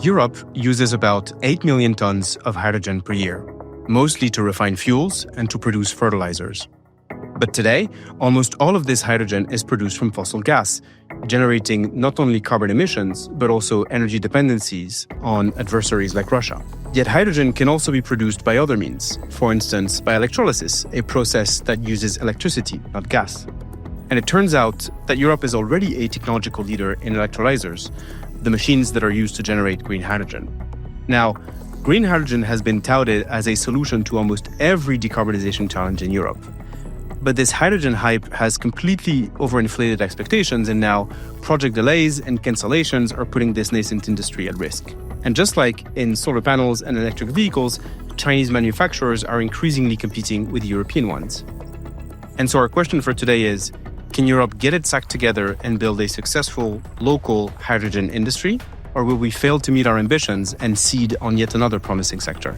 Europe uses about 8 million tons of hydrogen per year, mostly to refine fuels and to produce fertilizers. But today, almost all of this hydrogen is produced from fossil gas, generating not only carbon emissions, but also energy dependencies on adversaries like Russia. Yet hydrogen can also be produced by other means, for instance, by electrolysis, a process that uses electricity, not gas. And it turns out that Europe is already a technological leader in electrolysers, the machines that are used to generate green hydrogen. Now, green hydrogen has been touted as a solution to almost every decarbonisation challenge in Europe. But this hydrogen hype has completely overinflated expectations, and now project delays and cancellations are putting this nascent industry at risk. And just like in solar panels and electric vehicles, Chinese manufacturers are increasingly competing with European ones. And so our question for today is, can Europe get its act together and build a successful local hydrogen industry? Or will we fail to meet our ambitions and cede on yet another promising sector?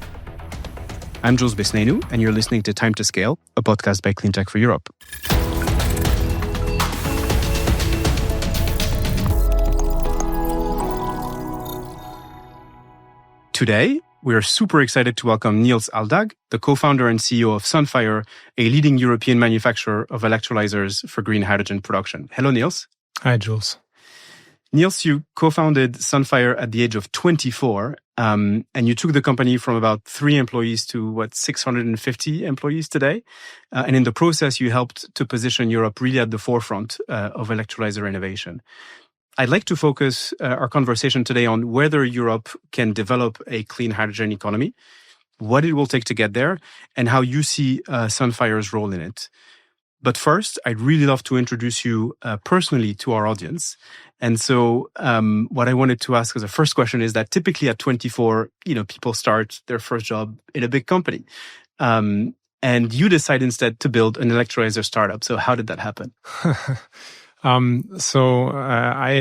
I'm Jules Besnainou, and you're listening to Time to Scale, a podcast by Cleantech for Europe. Today, we are super excited to welcome Nils Aldag, the co-founder and CEO of Sunfire, a leading European manufacturer of electrolysers for green hydrogen production. Hello, Nils. Hi, Jules. Nils, you co-founded Sunfire at the age of 24, and you took the company from about 3 employees to, 650 employees today. And in the process, you helped to position Europe really at the forefront of electrolyser innovation. I'd like to focus our conversation today on whether Europe can develop a clean hydrogen economy, what it will take to get there, and how you see Sunfire's role in it. But first, I'd really love to introduce you personally to our audience. And so what I wanted to ask as a first question is that typically at 24, people start their first job in a big company. And you decide instead to build an electrolyzer startup. So how did that happen? I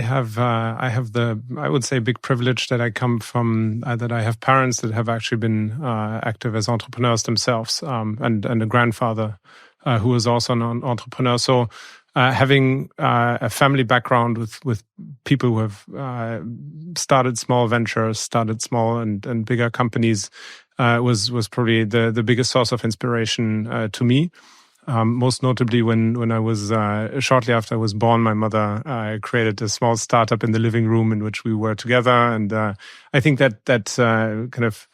have the, I would say, big privilege that I come from, that I have parents that have actually been active as entrepreneurs themselves, and a grandfather who is also an entrepreneur. So having a family background with people who have started small ventures, started small and bigger companies was probably the biggest source of inspiration to me. Most notably, when I was shortly after I was born, my mother created a small startup in the living room in which we were together, and I think that kind of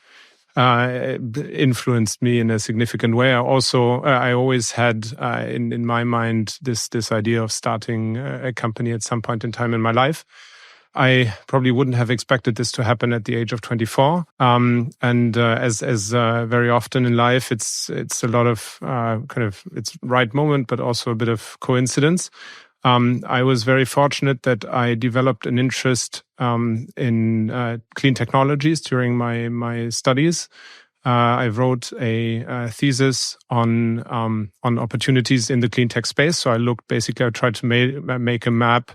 influenced me in a significant way. I always had in my mind this idea of starting a company at some point in time in my life. I probably wouldn't have expected this to happen at the age of 24. As very often in life, it's a lot of it's right moment, but also a bit of coincidence. I was very fortunate that I developed an interest in clean technologies during my studies. I wrote a thesis on opportunities in the clean tech space. So I tried to make a map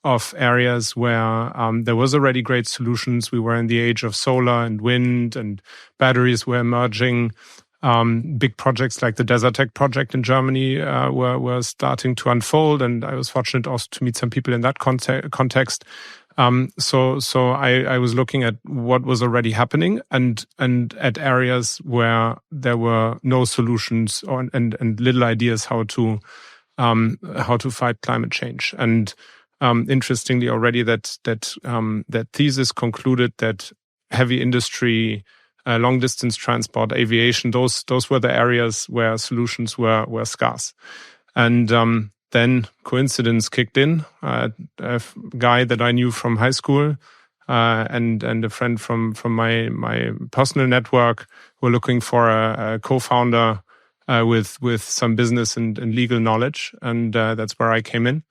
of areas where there was already great solutions. We were in the age of solar and wind, and batteries were emerging. Big projects like the Desertec project in Germany were starting to unfold, and I was fortunate also to meet some people in that context. So I was looking at what was already happening and at areas where there were no solutions and little ideas how to fight climate change. And interestingly, already that thesis concluded that heavy industry, long distance transport, aviation, those were the areas where solutions were scarce. And then coincidence kicked in. A guy that I knew from high school and a friend from my personal network were looking for a co-founder with some business and legal knowledge, and that's where I came in.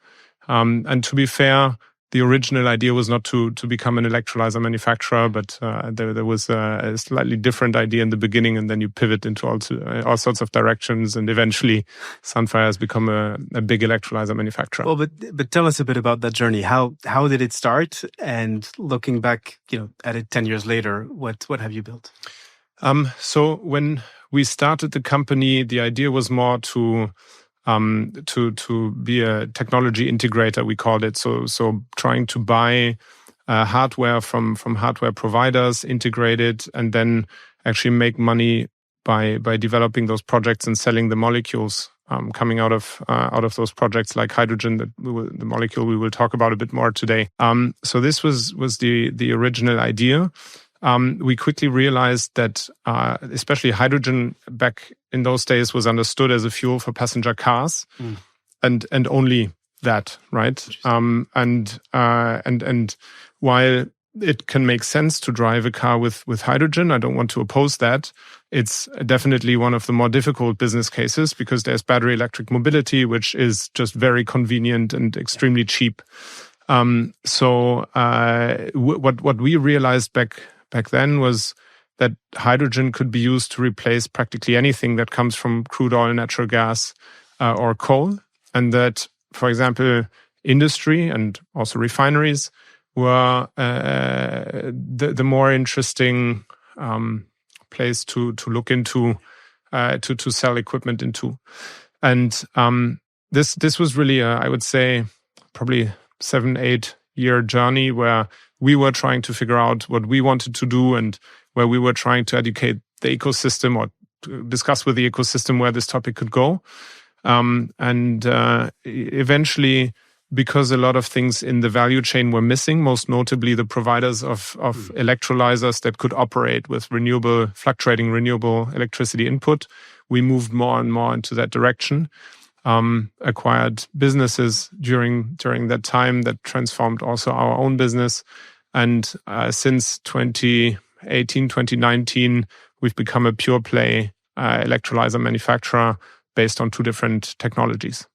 And to be fair, the original idea was not to become an electrolyzer manufacturer, but there was a slightly different idea in the beginning, and then you pivot into all sorts of directions, and eventually Sunfire has become a big electrolyzer manufacturer. Well, but tell us a bit about that journey. How did it start? And looking back, at it 10 years later, what have you built? So when we started the company, the idea was more to be a technology integrator, we called it. So trying to buy hardware from hardware providers, integrate it, and then actually make money by developing those projects and selling the molecules coming out of those projects, like hydrogen, the molecule we will talk about a bit more today. So this was the original idea. We quickly realized that especially hydrogen back in those days was understood as a fuel for passenger cars, and only that, right? And while it can make sense to drive a car with hydrogen, I don't want to oppose that. It's definitely one of the more difficult business cases because there's battery electric mobility, which is just very convenient and extremely cheap. So what we realized back then was that hydrogen could be used to replace practically anything that comes from crude oil, natural gas, or coal, and that, for example, industry and also refineries were the more interesting place to look into, to sell equipment into. And this was really I would say, probably 7-8 year journey where we were trying to figure out what we wanted to do and where we were trying to educate the ecosystem or to discuss with the ecosystem where this topic could go. And eventually, because a lot of things in the value chain were missing, most notably the providers of electrolysers that could operate with fluctuating renewable electricity input, we moved more and more into that direction. Acquired businesses during that time that transformed also our own business. And since 2018, 2019, we've become a pure play electrolyzer manufacturer based on two different technologies.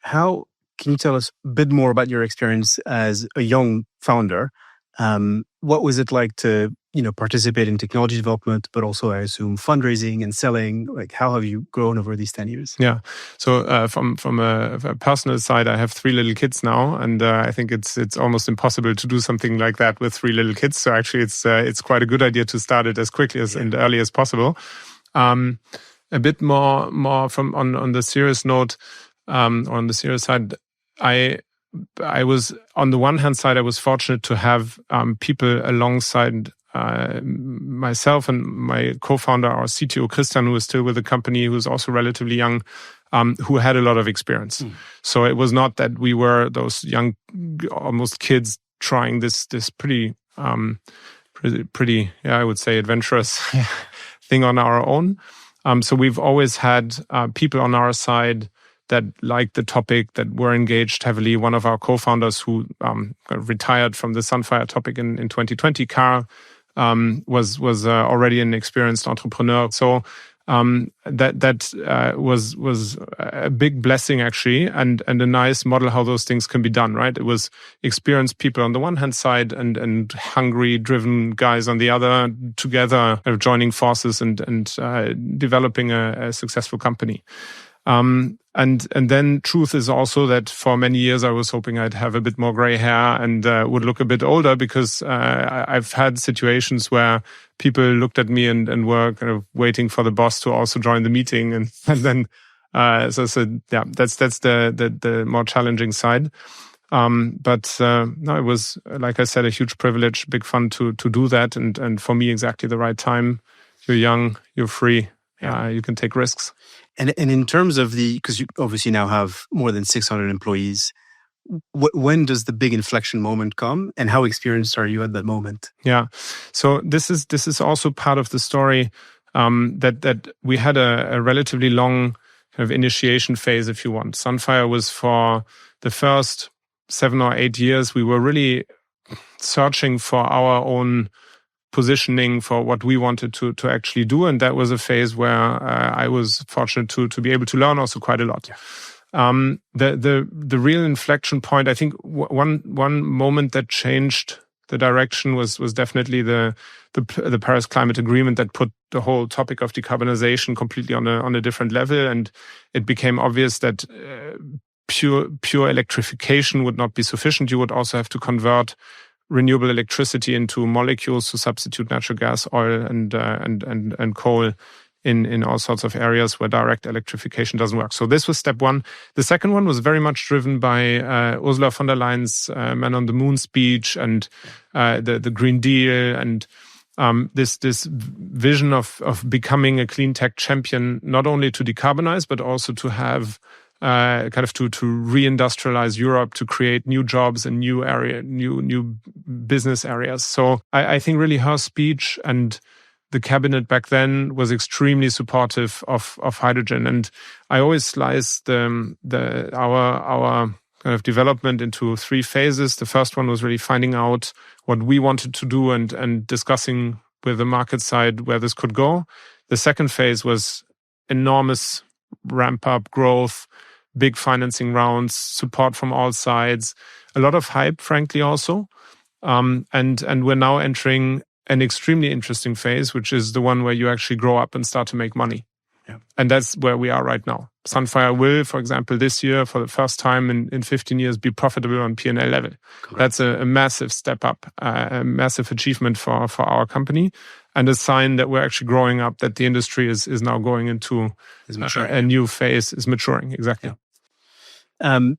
How can you tell us a bit more about your experience as a young founder? What was it like to participate in technology development, but also, I assume, fundraising and selling? Like, how have you grown over these 10 years? Yeah. So from a personal side, I have 3 little kids now, and I think it's almost impossible to do something like that with 3 little kids. So actually, it's quite a good idea to start it as quickly and early as possible. A bit more from on the serious note, on the serious side, I was, on the one hand side, I was fortunate to have people alongside myself and my co-founder, our CTO, Christian, who is still with the company, who's also relatively young, who had a lot of experience. So it was not that we were those young, almost kids trying this pretty, I would say, adventurous thing on our own. So we've always had people on our side that liked the topic, that were engaged heavily. One of our co-founders who retired from the Sunfire topic in 2020, Carl, was already an experienced entrepreneur. So that was a big blessing actually, and a nice model how those things can be done, right? It was experienced people on the one hand side and hungry, driven guys on the other, together joining forces and developing a successful company. And then truth is also that for many years I was hoping I'd have a bit more gray hair and would look a bit older, because I've had situations where people looked at me and were kind of waiting for the boss to also join the meeting, and then so yeah, that's the more challenging side. But no, it was, like I said, a huge privilege, big fun to do that, and for me exactly the right time. You're young, you're free, you can take risks. And in terms of because you obviously now have more than 600 employees, when does the big inflection moment come, and how experienced are you at that moment? Yeah, so this is also part of the story, that we had a relatively long kind of initiation phase, if you want. Sunfire was, for the first 7 or 8 years, we were really searching for our own positioning for what we wanted to actually do, and that was a phase where I was fortunate to be able to learn also quite a lot. The real inflection point, I think, one moment that changed the direction was definitely the Paris Climate Agreement that put the whole topic of decarbonization completely on a different level, and it became obvious that pure electrification would not be sufficient. You would also have to convert renewable electricity into molecules to substitute natural gas, oil, and coal in all sorts of areas where direct electrification doesn't work. So this was step one. The second one was very much driven by Ursula von der Leyen's Man on the Moon speech and the Green Deal and this vision of becoming a clean tech champion, not only to decarbonize, but also to have to reindustrialize Europe, to create new jobs and new business areas. So I think really her speech and the cabinet back then was extremely supportive of hydrogen. And I always slice our kind of development into three phases. The first one was really finding out what we wanted to do and discussing with the market side where this could go. The second phase was enormous ramp up growth, big financing rounds, support from all sides, a lot of hype, frankly, also. And we're now entering an extremely interesting phase, which is the one where you actually grow up and start to make money. Yeah. And that's where we are right now. Sunfire will, for example, this year, for the first time in 15 years, be profitable on P&L level. Correct. That's a massive step up, a massive achievement for our company, and a sign that we're actually growing up, that the industry is now going into a new phase, is maturing. Exactly. Yeah.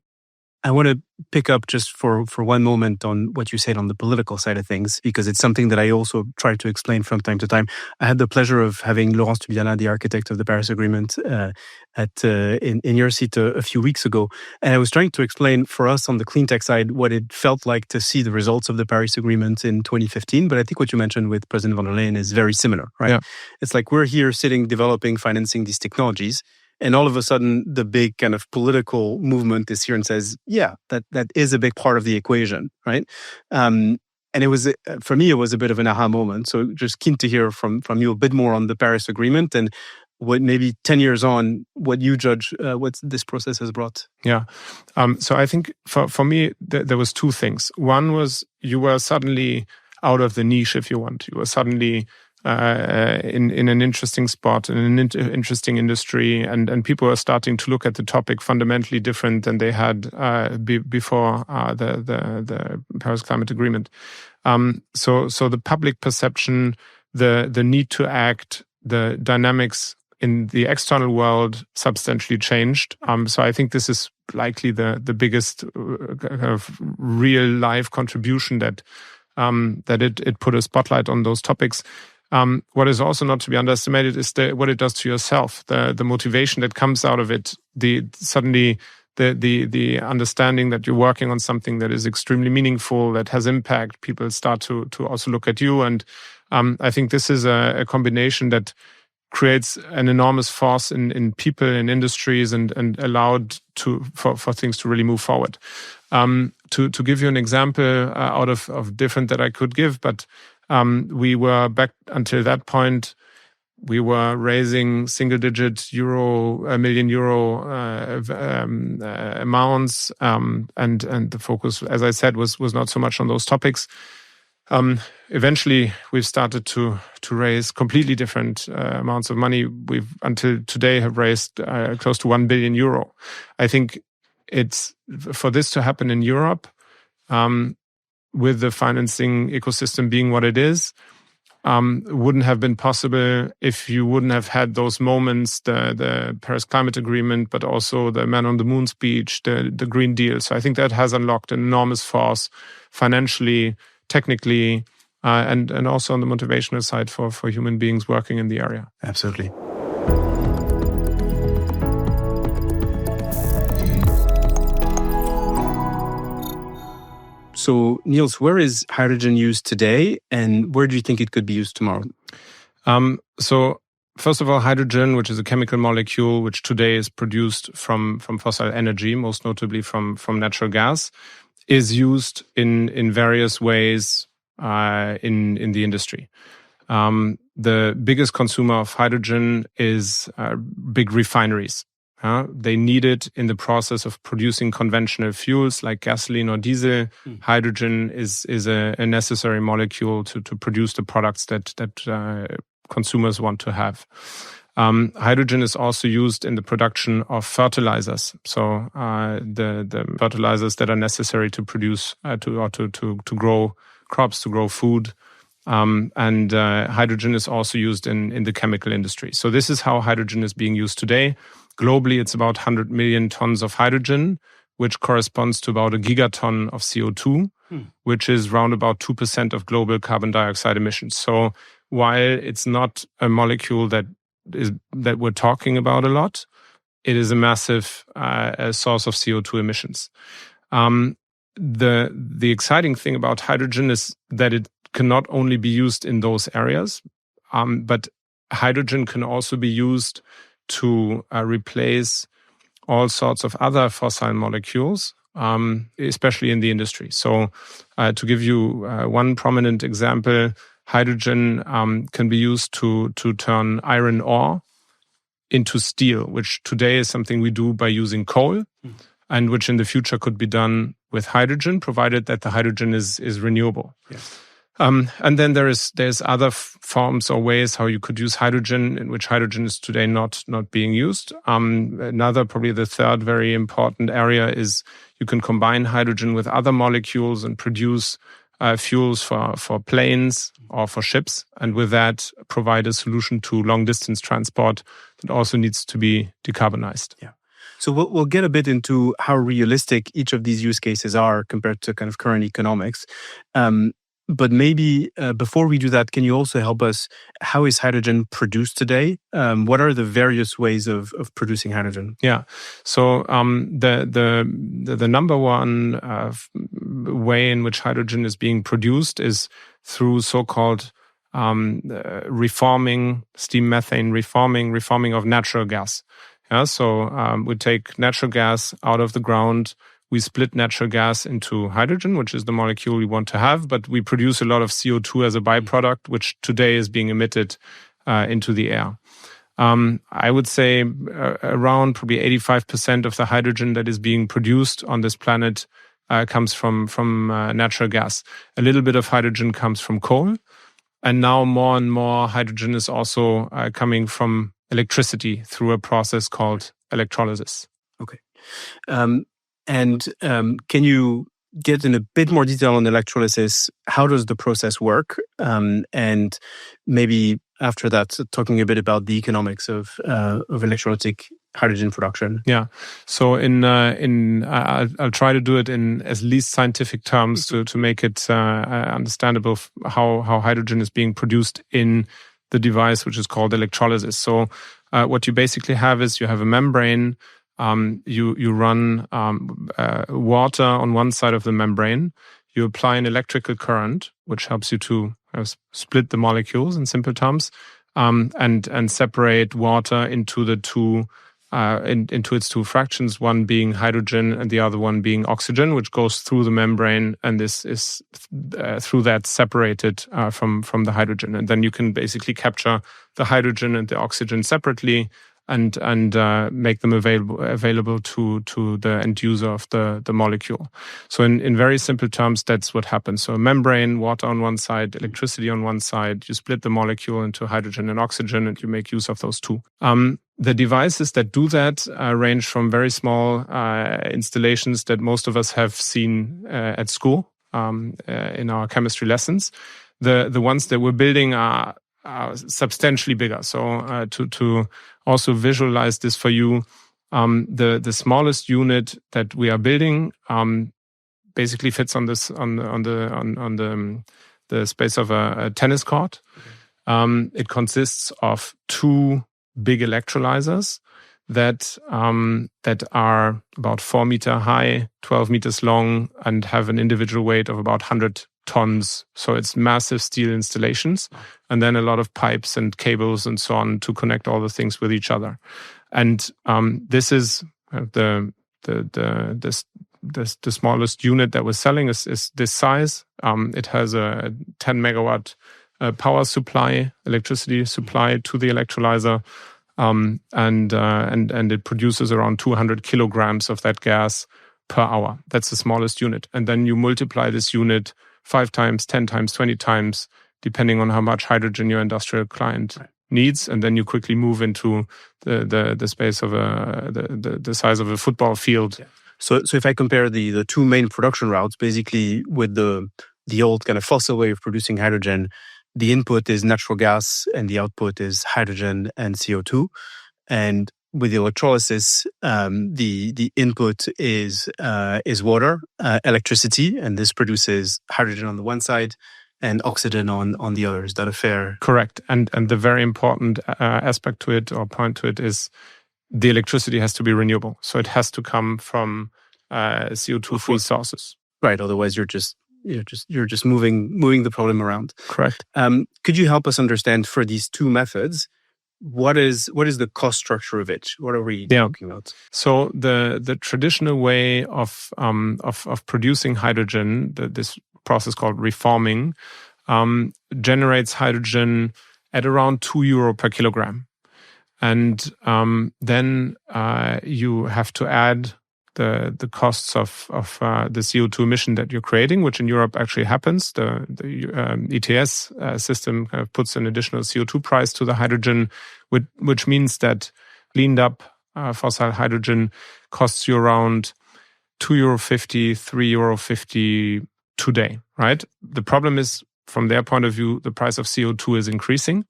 I want to pick up just for one moment on what you said on the political side of things, because it's something that I also try to explain from time to time. I had the pleasure of having Laurence Tubiana, the architect of the Paris Agreement, in your seat a few weeks ago. And I was trying to explain for us on the Cleantech side what it felt like to see the results of the Paris Agreement in 2015. But I think what you mentioned with President von der Leyen is very similar, right? Yeah. It's like we're here sitting, developing, financing these technologies. And all of a sudden, the big kind of political movement is here and says, yeah, that is a big part of the equation, right? And it was, for me, it was a bit of an aha moment. So just keen to hear from you a bit more on the Paris Agreement and what maybe 10 years on, what you judge, what this process has brought. Yeah. So I think for me, there was two things. One was you were suddenly out of the niche, if you want. You were suddenly in an interesting spot, in an interesting industry, and people are starting to look at the topic fundamentally different than they had before the Paris Climate Agreement. So the public perception, the need to act, the dynamics in the external world substantially changed. So I think this is likely the biggest kind of real life contribution that it put a spotlight on those topics. What is also not to be underestimated is what it does to yourself, the motivation that comes out of it, the understanding that you're working on something that is extremely meaningful, that has impact. People start to also look at you, and I think this is a combination that creates an enormous force in people, in industries, and allowed for things to really move forward. To give you an example out of different that I could give, but we were back until that point, we were raising single-digit million euro amounts, and the focus, as I said, was not so much on those topics. Eventually, we've started to raise completely different amounts of money. We've until today have raised close to 1 billion euro. I think it's for this to happen in Europe, with the financing ecosystem being what it is, wouldn't have been possible if you wouldn't have had those moments, the Paris Climate Agreement, but also the Man on the Moon speech, the Green Deal. So I think that has unlocked an enormous force financially, technically, and also on the motivational side for human beings working in the area. Absolutely. So, Nils, where is hydrogen used today, and where do you think it could be used tomorrow? So, first of all, hydrogen, which is a chemical molecule which today is produced from fossil energy, most notably from natural gas, is used in various ways in the industry. The biggest consumer of hydrogen is big refineries. They need it in the process of producing conventional fuels like gasoline or diesel. Hydrogen is a necessary molecule to produce the products that consumers want to have. Hydrogen is also used in the production of fertilizers. So the fertilizers that are necessary to produce to grow crops, to grow food, And hydrogen is also used in the chemical industry. So this is how hydrogen is being used today. Globally, it's about 100 million tons of hydrogen, which corresponds to about a gigaton of CO2, which is round about 2% of global carbon dioxide emissions. So while it's not a molecule that we're talking about a lot, it is a massive source of CO2 emissions. The exciting thing about hydrogen is that it can not only be used in those areas, but hydrogen can also be used to replace all sorts of other fossil molecules, especially in the industry. So to give you one prominent example, hydrogen can be used to turn iron ore into steel, which today is something we do by using coal, and which in the future could be done with hydrogen, provided that the hydrogen is renewable. Yes. And then there's other forms or ways how you could use hydrogen, in which hydrogen is today not being used. Another, probably the third very important area, is you can combine hydrogen with other molecules and produce fuels for planes or for ships, and with that provide a solution to long distance transport that also needs to be decarbonized. Yeah. So we'll get a bit into how realistic each of these use cases are compared to kind of current economics. But maybe before we do that, can you also help us? How is hydrogen produced today? What are the various ways of producing hydrogen? Yeah. So the number one way in which hydrogen is being produced is through so-called reforming, steam methane reforming of natural gas. Yeah. So we take natural gas out of the ground. We split natural gas into hydrogen, which is the molecule we want to have, but we produce a lot of CO2 as a byproduct, which today is being emitted into the air. I would say around probably 85% of the hydrogen that is being produced on this planet comes from natural gas. A little bit of hydrogen comes from coal, and now more and more hydrogen is also coming from electricity through a process called electrolysis. Okay. And can you get in a bit more detail on electrolysis? How does the process work? And maybe after that, talking a bit about the economics of electrolytic hydrogen production. Yeah. So I'll try to do it in as least scientific terms to make it understandable how hydrogen is being produced in the device, which is called electrolysis. So what you basically have is you have a membrane. You run water on one side of the membrane. You apply an electrical current, which helps you to split the molecules in simple terms, and separate water into the into its two fractions. One being hydrogen, and the other one being oxygen, which goes through the membrane, and this is through that separated from the hydrogen. And then you can basically capture the hydrogen and the oxygen separately, and make them available to the end user of the molecule. So in very simple terms, that's what happens. So a membrane, water on one side, electricity on one side, you split the molecule into hydrogen and oxygen, and you make use of those two. The devices that do that range from very small installations that most of us have seen at school in our chemistry lessons. The ones that we're building are substantially bigger. So to also visualize this for you, the smallest unit that we are building basically fits on the space of a tennis court. It consists of two big electrolysers that are about 4 meters high, 12 meters long, and have an individual weight of about 100 tons. So it's massive steel installations, and then a lot of pipes and cables and so on to connect all the things with each other. And this is the smallest unit that we're selling is this size. It has a 10 megawatt power supply, electricity supply to the electrolyzer, and it produces around 200 kilograms of that gas per hour. That's the smallest unit. And then you multiply this unit 5 times, 10 times, 20 times, depending on how much hydrogen your industrial client needs, and then you quickly move into the space of the size of a football field. Yeah. So if I compare the two main production routes, basically with the the old kind of fossil way of producing hydrogen, the input is natural gas and the output is hydrogen and CO2. And with the electrolysis, the input is water, electricity, and this produces hydrogen on the one side and oxygen on the other. Is that a fair? Correct. And the very important aspect to it or point to it is the electricity has to be renewable. So it has to come from CO2-free sources. Right. Otherwise, you're just moving the problem around. Correct. Could you help us understand for these two methods, what is the cost structure of it? What are we talking about? So the traditional way of producing hydrogen, this process called reforming, generates hydrogen at around €2 per kilogram, and then you have to add the costs of the CO2 emission that you're creating, which in Europe actually happens. The ETS system kind of puts an additional CO2 price to the hydrogen, which means that cleaned up fossil hydrogen costs you around €2.50, €3.50 today, right? The problem is, from their point of view, the price of CO2 is increasing,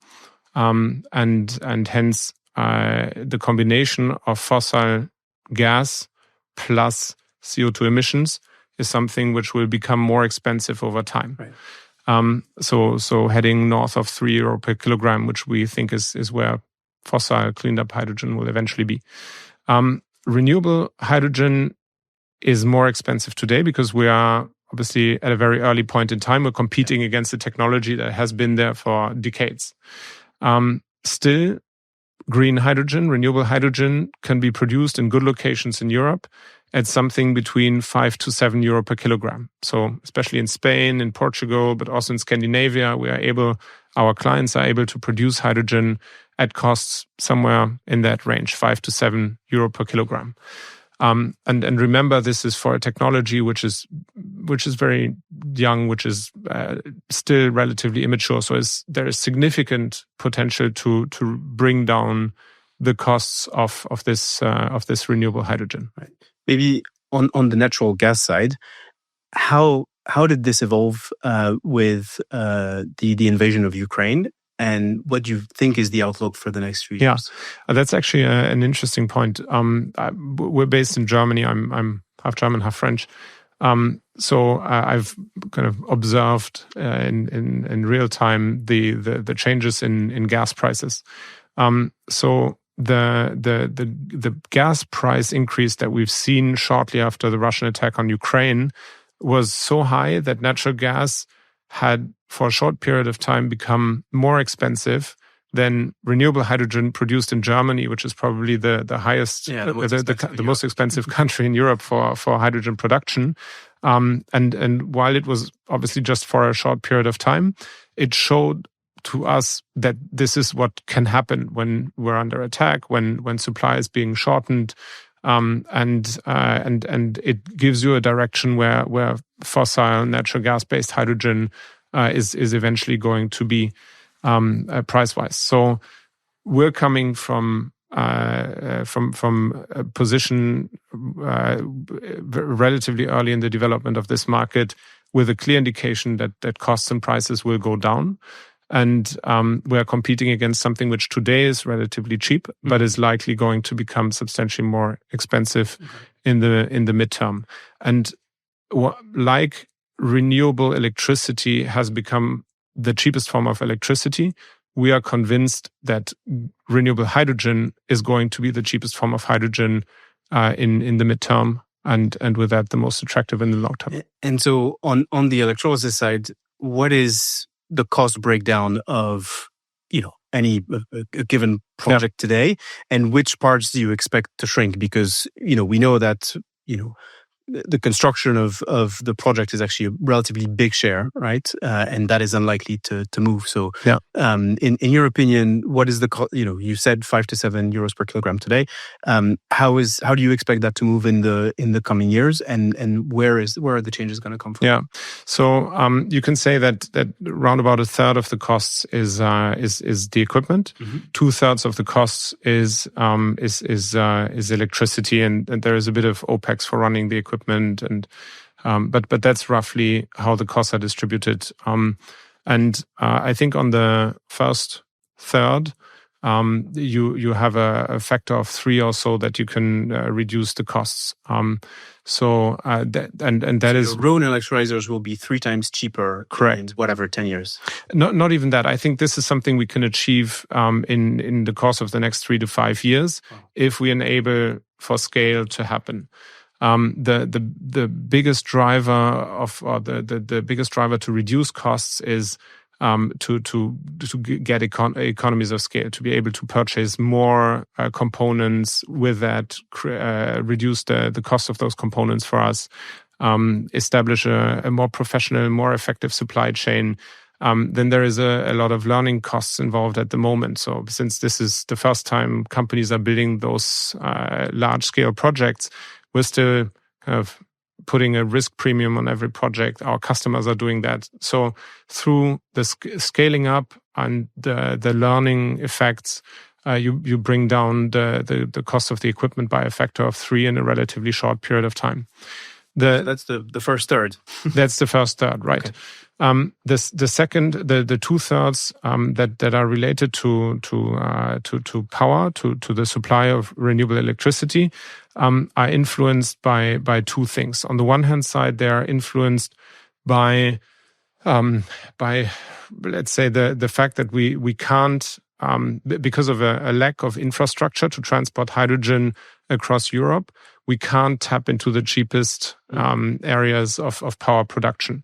and hence the combination of fossil gas plus CO2 emissions is something which will become more expensive over time. Right. So heading north of €3 per kilogram, which we think is where fossil cleaned up hydrogen will eventually be. Renewable hydrogen is more expensive today because we are obviously at a very early point in time. We're competing against a technology that has been there for decades. Still, green hydrogen, renewable hydrogen, can be produced in good locations in Europe at something between €5 to €7 per kilogram. So especially in Spain, in Portugal, but also in Scandinavia, our clients are able to produce hydrogen at costs somewhere in that range, €5 to €7 per kilogram. And remember, this is for a technology which is very young, which is still relatively immature. So there is significant potential to bring down the costs of this renewable hydrogen. Right. Maybe on the natural gas side, how did this evolve with the invasion of Ukraine? And what do you think is the outlook for the next few years? Yeah, that's actually an interesting point. We're based in Germany. I'm half German, half French. So I've kind of observed in real time the changes in gas prices. So the gas price increase that we've seen shortly after the Russian attack on Ukraine was so high that natural gas had, for a short period of time, become more expensive than renewable hydrogen produced in Germany, which is probably the highest, the most expensive country in Europe for hydrogen production. And while it was obviously just for a short period of time, it showed to us that this is what can happen when we're under attack, when supply is being shortened. And it gives you a direction where fossil natural gas-based hydrogen is eventually going to be price-wise. So we're coming from a position relatively early in the development of this market with a clear indication that costs and prices will go down. And we're competing against something which today is relatively cheap, but is likely going to become substantially more expensive in the midterm. And like renewable electricity has become the cheapest form of electricity, we are convinced that renewable hydrogen is going to be the cheapest form of hydrogen in the midterm, and with that, the most attractive in the long term. And so on the electrolysis side, what is the cost breakdown of any a given project today, and which parts do you expect to shrink? Because we know that the construction of the project is actually a relatively big share, right? And that is unlikely to move. So, in your opinion, what is the cost? You said €5 to €7 per kilogram today. How do you expect that to move in the coming years? And where are the changes going to come from? Yeah, so you can say that around about a third of the costs is the equipment. 2/3 of the costs is electricity, and there is a bit of OPEX for running the equipment and But that's roughly how the costs are distributed. And I think on the first third, you have a factor of 3 or so that you can reduce the costs. So that is your own electrolysers will be 3 times cheaper. Correct. In whatever 10 years. Not even that. I think this is something we can achieve in the course of the next 3 to 5 years if we enable for scale to happen. The biggest driver the biggest driver to reduce costs is to get economies of scale, to be able to purchase more components, with that reduce the cost of those components for us, establish a more professional, more effective supply chain. Then there is a lot of learning costs involved at the moment. So since this is the first time companies are building those large-scale projects, we're still kind of putting a risk premium on every project. Our customers are doing that. So through the scaling up and the learning effects, you bring down the cost of the equipment by a factor of 3 in a relatively short period of time. That's the first third. That's the first third, right? Okay. The second, the 2/3 that are related to power, to the supply of renewable electricity, are influenced by 2 things. On the one hand side, they are influenced by let's say the fact that we can't, because of a lack of infrastructure to transport hydrogen across Europe, we can't tap into the cheapest areas of power production.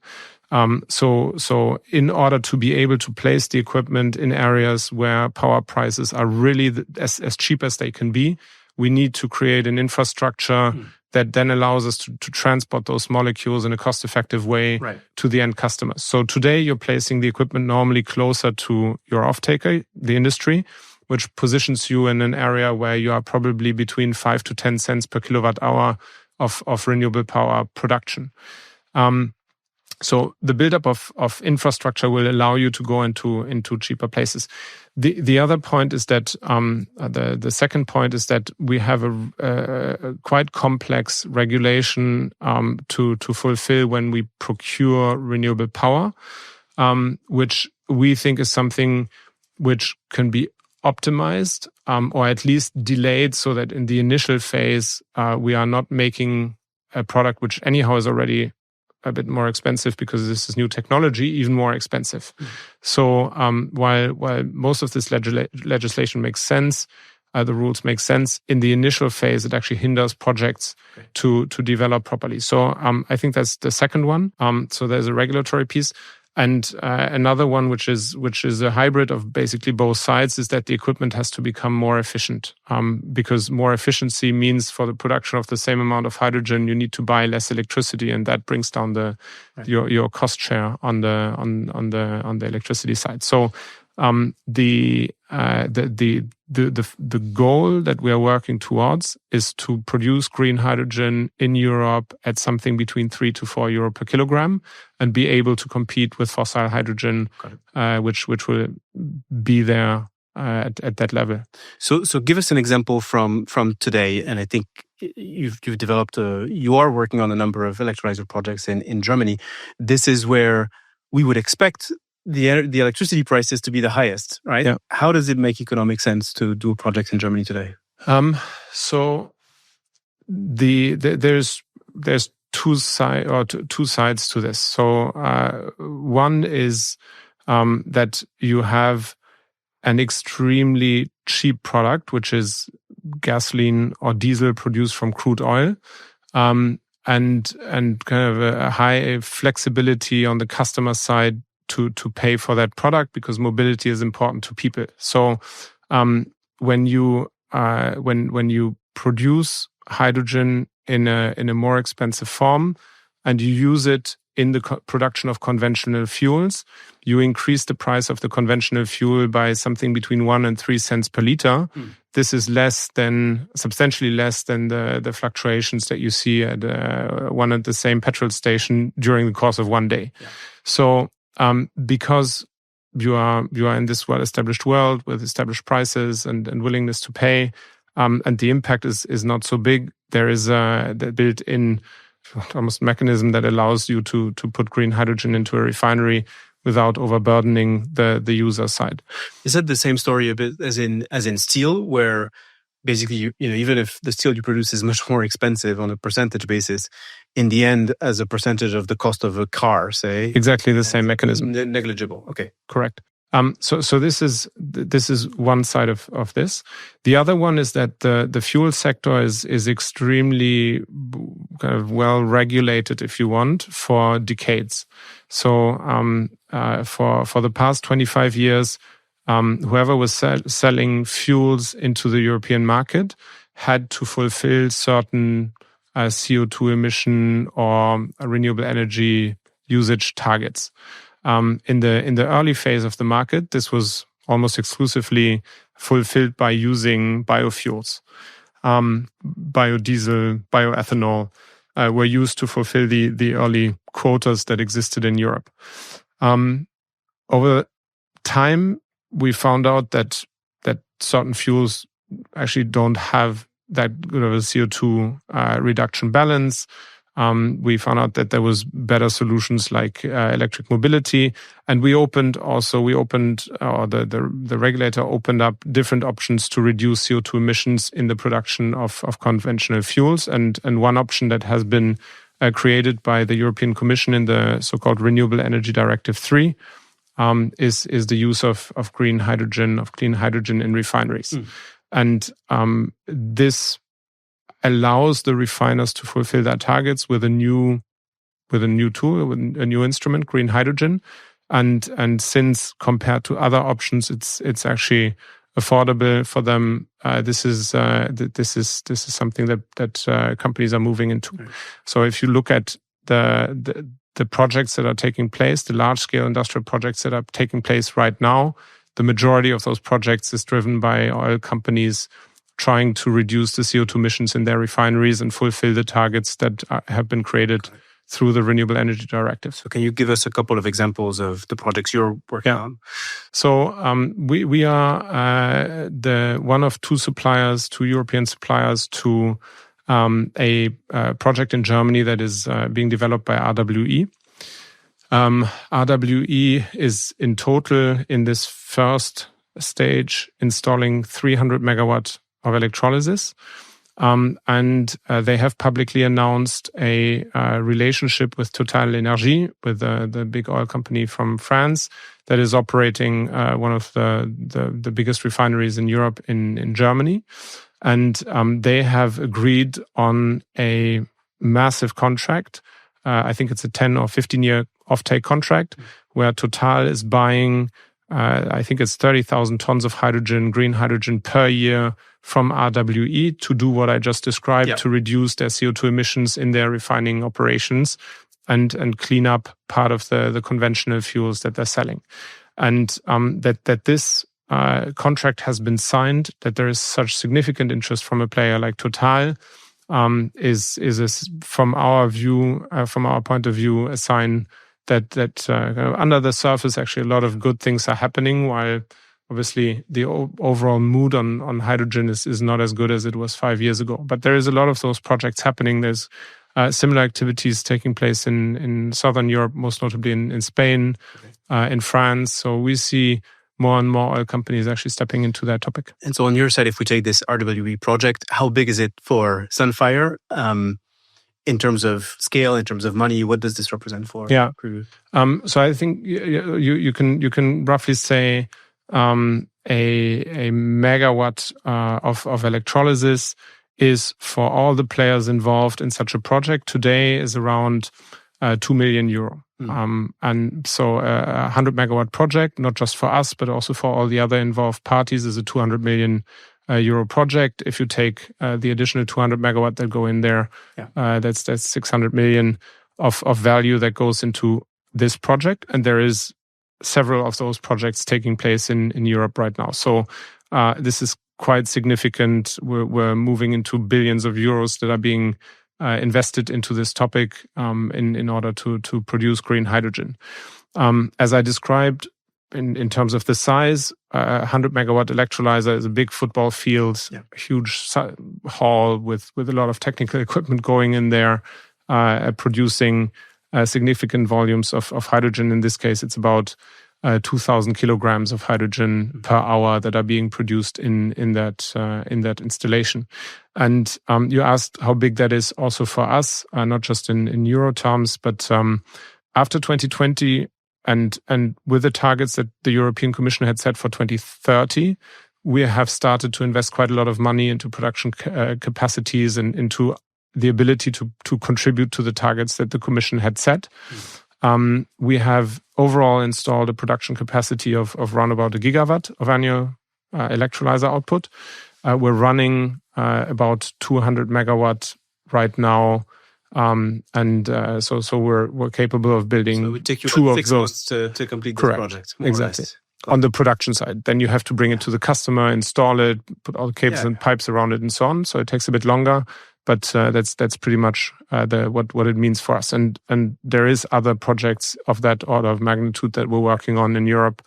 So in order to be able to place the equipment in areas where power prices are really as cheap as they can be, we need to create an infrastructure that then allows us to transport those molecules in a cost-effective way to the end customers. So today you're placing the equipment normally closer to your off-taker, the industry, which positions you in an area where you are probably between 5 to 10 cents per kilowatt hour of renewable power production. So the buildup of infrastructure will allow you to go into cheaper places. The other point is that the second point is that we have a quite complex regulation to fulfill when we procure renewable power, which we think is something which can be optimized or at least delayed, so that in the initial phase we are not making a product which anyhow is already a bit more expensive because this is new technology, even more expensive. So while most of this legislation makes sense, the rules make sense, in the initial phase it actually hinders projects to develop properly. So I think that's the second one. So there's a regulatory piece. And another one, which is a hybrid of basically both sides, is that the equipment has to become more efficient. Because more efficiency means for the production of the same amount of hydrogen, you need to buy less electricity, and that brings down your cost share on the electricity side. So the goal that we are working towards is to produce green hydrogen in Europe at something between 3 to 4 euro per kilogram, and be able to compete with fossil hydrogen, which will be there at that level. So give us an example from today, and I think you've developed you are working on a number of electrolyzer projects in Germany. This is where we would expect the electricity prices to be the highest, right? Yeah. How does it make economic sense to do projects in Germany today? So there's two sides to this. So one is that you have an extremely cheap product, which is gasoline or diesel produced from crude oil, and kind of a high flexibility on the customer side to pay for that product, because mobility is important to people. So when you produce hydrogen in a more expensive form and you use it in the production of conventional fuels, you increase the price of the conventional fuel by something between 1 and 3 cents per liter. This is substantially less than the fluctuations that you see at one and the same petrol station during the course of one day. Yeah. So because you are in this well-established world with established prices and willingness to pay, and the impact is not so big, there is the built-in almost mechanism that allows you to put green hydrogen into a refinery without overburdening the user side. Is that the same story a bit as in steel, where basically you know even if the steel you produce is much more expensive on a percentage basis, in the end, as a percentage of the cost of a car, say, exactly the same mechanism, negligible. Okay, correct. So this is one side of this. The other one is that the fuel sector is extremely kind of well regulated, if you want, for decades. So for the past 25 years, whoever was selling fuels into the European market had to fulfill certain CO2 emission or renewable energy usage targets. In the early phase of the market, this was almost exclusively fulfilled by using biofuels. Biodiesel, bioethanol were used to fulfill the early quotas that existed in Europe. Over time, we found out that certain fuels actually don't have that good of a CO2 reduction balance. We found out that there was better solutions like electric mobility, and the regulator opened up different options to reduce CO2 emissions in the production of conventional fuels. And one option that has been created by the European Commission in the so-called Renewable Energy Directive 3 is the use of green hydrogen, of clean hydrogen in refineries. And this allows the refiners to fulfill their targets with a new tool, with a new instrument, green hydrogen. And since compared to other options, it's actually affordable for them. This is something that companies are moving into. Right. So if you look at the projects that are taking place, the large scale industrial projects that are taking place right now, the majority of those projects is driven by oil companies trying to reduce the CO2 emissions in their refineries and fulfill the targets that have been created through the Renewable Energy Directive. So can you give us a couple of examples of the projects you're working on? So we are the one of two European suppliers to a project in Germany that is being developed by RWE. RWE is in total in this first stage installing 300 megawatt of electrolysis. And they have publicly announced a relationship with Total Energy, with the big oil company from France that is operating one of the biggest refineries in Europe in Germany. And they have agreed on a massive contract. I think it's a 10 or 15-year offtake contract where Total is buying, I think it's 30,000 tons of hydrogen, green hydrogen per year from RWE to do what I just described, to reduce their CO2 emissions in their refining operations and clean up part of the conventional fuels that they're selling. And that this contract has been signed, that there is such significant interest from a player like Total, is from our view, from our point of view, a sign that under the surface, actually, a lot of good things are happening, while obviously the overall mood on hydrogen is not as good as it was 5 years ago. But there is a lot of those projects happening. There's similar activities taking place in Southern Europe, most notably in Spain, in France. So we see more and more oil companies actually stepping into that topic. And so on your side, if we take this RWE project, how big is it for Sunfire? In terms of scale, in terms of money, what does this represent for? So I think you can roughly say a megawatt of electrolysis is, for all the players involved in such a project today, is around 2 million euro. And so a 100 megawatt project, not just for us, but also for all the other involved parties, is a 200 million euro project. If you take the additional 200 megawatt that go in there, that's 600 million of value that goes into this project. And there is several of those projects taking place in Europe right now. So this is quite significant. We're moving into billions of euros that are being invested into this topic in order to produce green hydrogen. As I described, in terms of the size, 100 megawatt electrolyzer is a big football field, a huge hall with a lot of technical equipment going in there. producing significant volumes of hydrogen. In this case, it's about 2,000 kilograms of hydrogen per hour that are being produced in that installation. And you asked how big that is also for us, not just in euro terms, but after 2020 and with the targets that the European Commission had set for 2030, we have started to invest quite a lot of money into production capacities and into the ability to contribute to the targets that the Commission had set. We have overall installed a production capacity of around about 1 gigawatt of annual electrolyzer output. We're running about 200 megawatt right now, so we're capable of building. So it would take you two about of 6 those. months to complete this Correct. project. Exactly. On the production side, then you have to bring it to the customer, install it, put all the cables and pipes around it, and so on. So it takes a bit longer. But that's pretty much what it means for us. And there is other projects of that order of magnitude that we're working on in Europe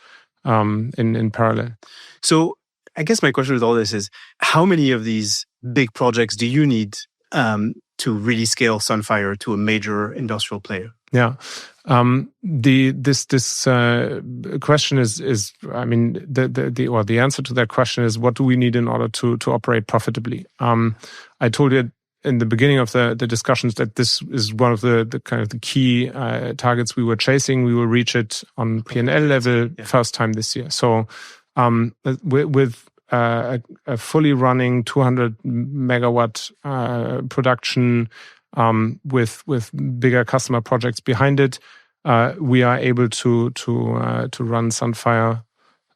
in parallel. So I guess my question with all this is, how many of these big projects do you need to really scale Sunfire to a major industrial player? Yeah. This question is I mean the answer to that question is, what do we need in order to operate profitably? I told you in the beginning of the discussions that this is one of the kind of the key targets we were chasing. We will reach it on P&L level first time this year. So with a fully running 200 megawatt production with bigger customer projects behind it, we are able to run Sunfire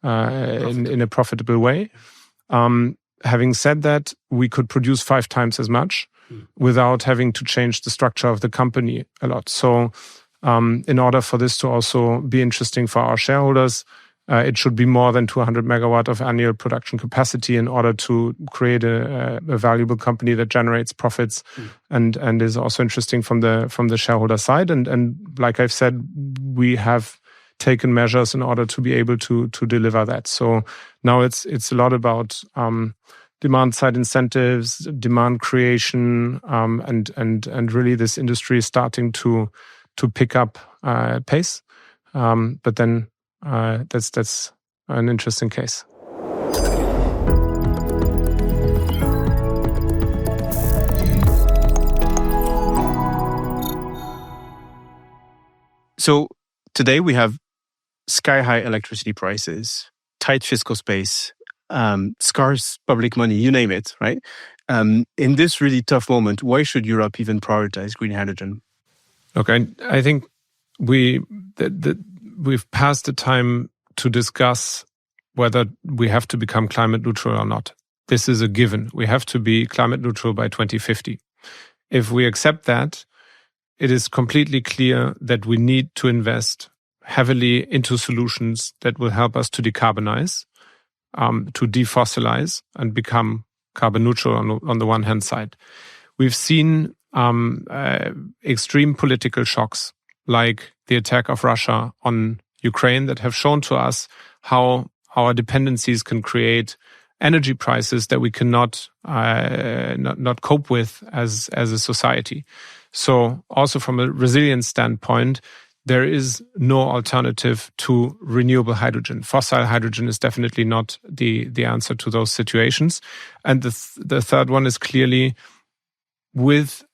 in a profitable way. Having said that, we could produce 5 times as much without having to change the structure of the company a lot. So in order for this to also be interesting for our shareholders, it should be more than 200 megawatt of annual production capacity in order to create a valuable company that generates profits and is also interesting from the shareholder side. And like I've said, we have taken measures in order to be able to deliver that. So now it's a lot about demand side incentives, demand creation, and really this industry is starting to pick up pace. But then that's an interesting case. So today we have sky-high electricity prices, tight fiscal space, scarce public money, you name it, right? In this really tough moment, why should Europe even prioritize green hydrogen? Okay, I think we've passed the time to discuss whether we have to become climate neutral or not. This is a given. We have to be climate neutral by 2050. If we accept that, it is completely clear that we need to invest heavily into solutions that will help us to decarbonize, to defossilize and become carbon neutral on the one hand side. We've seen extreme political shocks like the attack of Russia on Ukraine that have shown to us how our dependencies can create energy prices that we cannot not cope with as a society. So also from a resilience standpoint, there is no alternative to renewable hydrogen. Fossil hydrogen is definitely not the answer to those situations. And the third one is clearly, with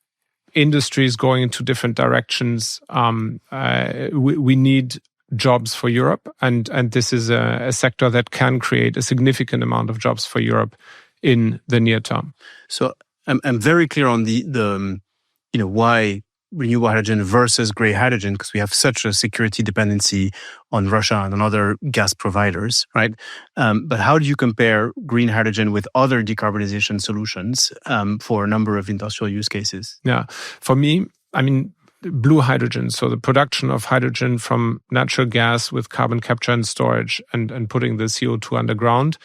industries going into different directions, we need jobs for Europe, and this is a sector that can create a significant amount of jobs for Europe in the near term. So I'm very clear on the why renewable hydrogen versus grey hydrogen, because we have such a security dependency on Russia and on other gas providers, right? But how do you compare green hydrogen with other decarbonization solutions for a number of industrial use cases? Yeah, for me, I mean, blue hydrogen, so the production of hydrogen from natural gas with carbon capture and storage and putting the CO2 underground,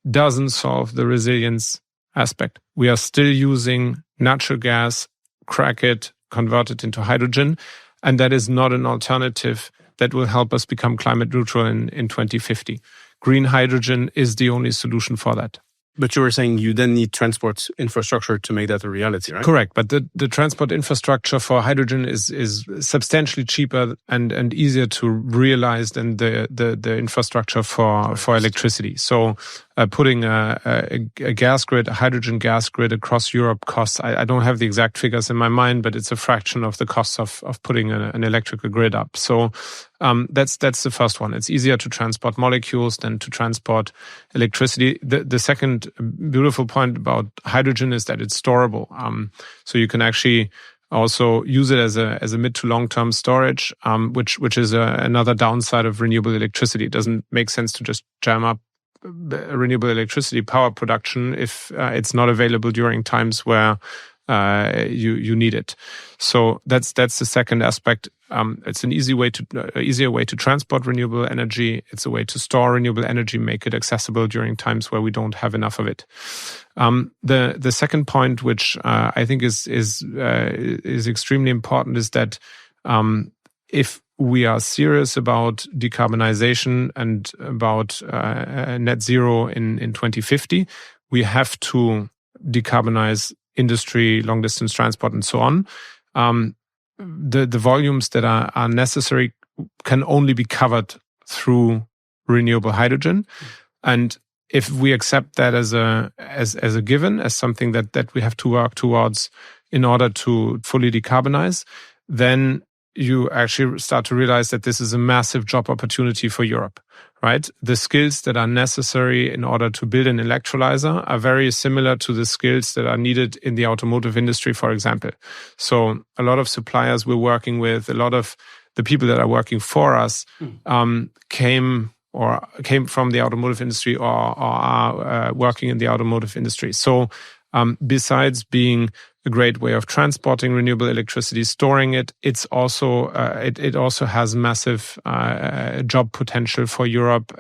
doesn't solve the resilience aspect. We are still using natural gas, crack it, convert it into hydrogen, and that is not an alternative that will help us become climate neutral in 2050. Green hydrogen is the only solution for that. But you were saying you then need transport infrastructure to make that a reality, right? Correct. But the transport infrastructure for hydrogen is substantially cheaper and easier to realize than the infrastructure for electricity. So putting a gas grid, a hydrogen gas grid across Europe costs, I don't have the exact figures in my mind, but it's a fraction of the cost of putting an electrical grid up. So that's the first one. It's easier to transport molecules than to transport electricity. The second beautiful point about hydrogen is that it's storable. So you can actually also use it as a mid to long term storage, which is another downside of renewable electricity. It doesn't make sense to just jam up renewable electricity power production if it's not available during times where you need it. So that's the second aspect. It's an easier way to transport renewable energy. It's a way to store renewable energy, make it accessible during times where we don't have enough of it. The second point, which I think is extremely important, is that if we are serious about decarbonization and about net zero in 2050, we have to decarbonize industry, long distance transport, and so on. The volumes that are necessary can only be covered through renewable hydrogen. And if we accept that as a given, as something that we have to work towards in order to fully decarbonize, then you actually start to realize that this is a massive job opportunity for Europe, right? The skills that are necessary in order to build an electrolyzer are very similar to the skills that are needed in the automotive industry, for example. So a lot of suppliers we're working with, a lot of the people that are working for us came from the automotive industry or are working in the automotive industry. So besides being a great way of transporting renewable electricity, storing it, it also has massive job potential for Europe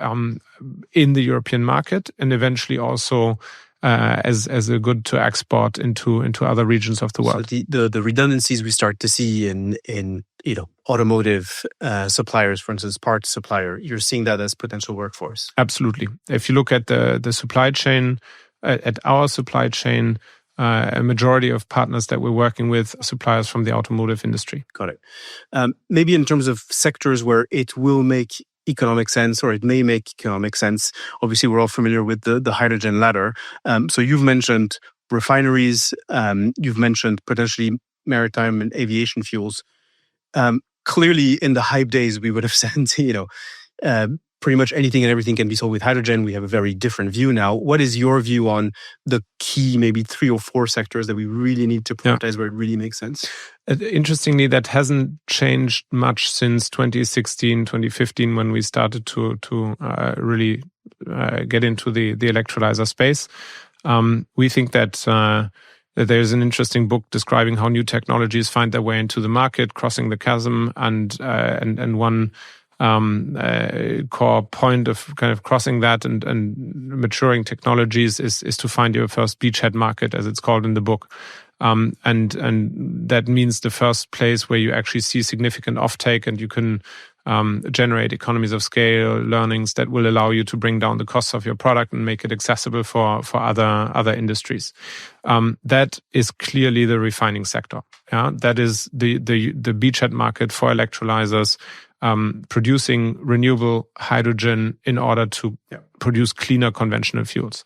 in the European market, and eventually also as a good to export into other regions of the world. So the redundancies we start to see in automotive suppliers, for instance, parts supplier, you're seeing that as potential workforce. Absolutely. If you look at the supply chain, at our supply chain, a majority of partners that we're working with are suppliers from the automotive industry. Got it. Maybe in terms of sectors where it will make economic sense, or it may make economic sense. Obviously, we're all familiar with the hydrogen ladder. So you've mentioned refineries. You've mentioned potentially maritime and aviation fuels. Clearly, in the hype days, we would have said, pretty much anything and everything can be sold with hydrogen. We have a very different view now. What is your view on the key, maybe 3 or 4 sectors that we really need to prioritize where it really makes sense? Interestingly, that hasn't changed much since 2016, 2015, when we started to really get into the electrolyzer space. We think that there's an interesting book describing how new technologies find their way into the market, crossing the chasm, and one core point of kind of crossing that and maturing technologies is to find your first beachhead market, as it's called in the book. And that means the first place where you actually see significant offtake and you can generate economies of scale, learnings that will allow you to bring down the costs of your product and make it accessible for other industries. That is clearly the refining sector. Yeah, that is the beachhead market for electrolyzers. Producing renewable hydrogen in order to produce cleaner conventional fuels.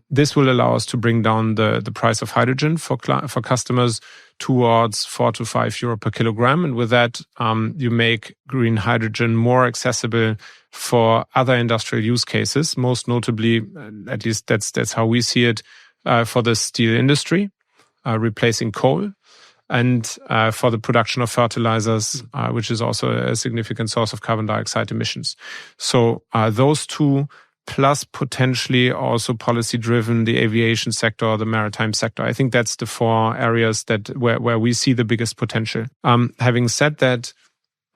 This will allow us to bring down the price of hydrogen for customers towards 4 to 5 euro per kilogram. And with that, you make green hydrogen more accessible for other industrial use cases, most notably, at least that's how we see it, for the steel industry, replacing coal. And for the production of fertilizers, which is also a significant source of carbon dioxide emissions. So those two, plus potentially also policy-driven, the aviation sector or the maritime sector. I think that's the 4 areas where we see the biggest potential. Having said that,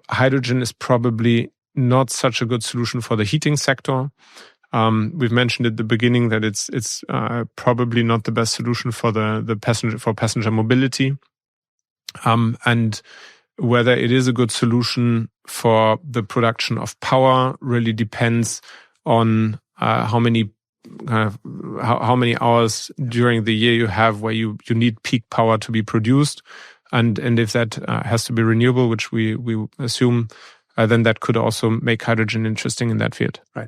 hydrogen is probably not such a good solution for the heating sector. We've mentioned at the beginning that it's probably not the best solution for passenger mobility. And whether it is a good solution for the production of power really depends on how many kind of how many hours during the year you have where you need peak power to be produced. And if that has to be renewable, which we assume, then that could also make hydrogen interesting in that field. Right.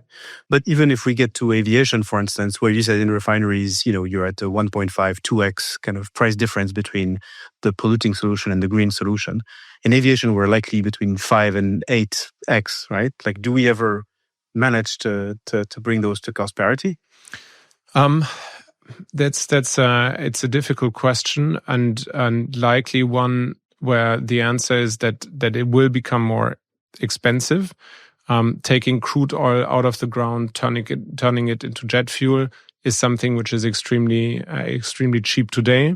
But even if we get to aviation, for instance, where you said in refineries, you're at a 1.5, 2x kind of price difference between the polluting solution and the green solution. In aviation, we're likely between 5 and 8x, right? Like, do we ever manage to bring those to cost parity? It's a difficult question, and likely one where the answer is that it will become more expensive. Taking crude oil out of the ground, turning it into jet fuel is something which is extremely cheap today.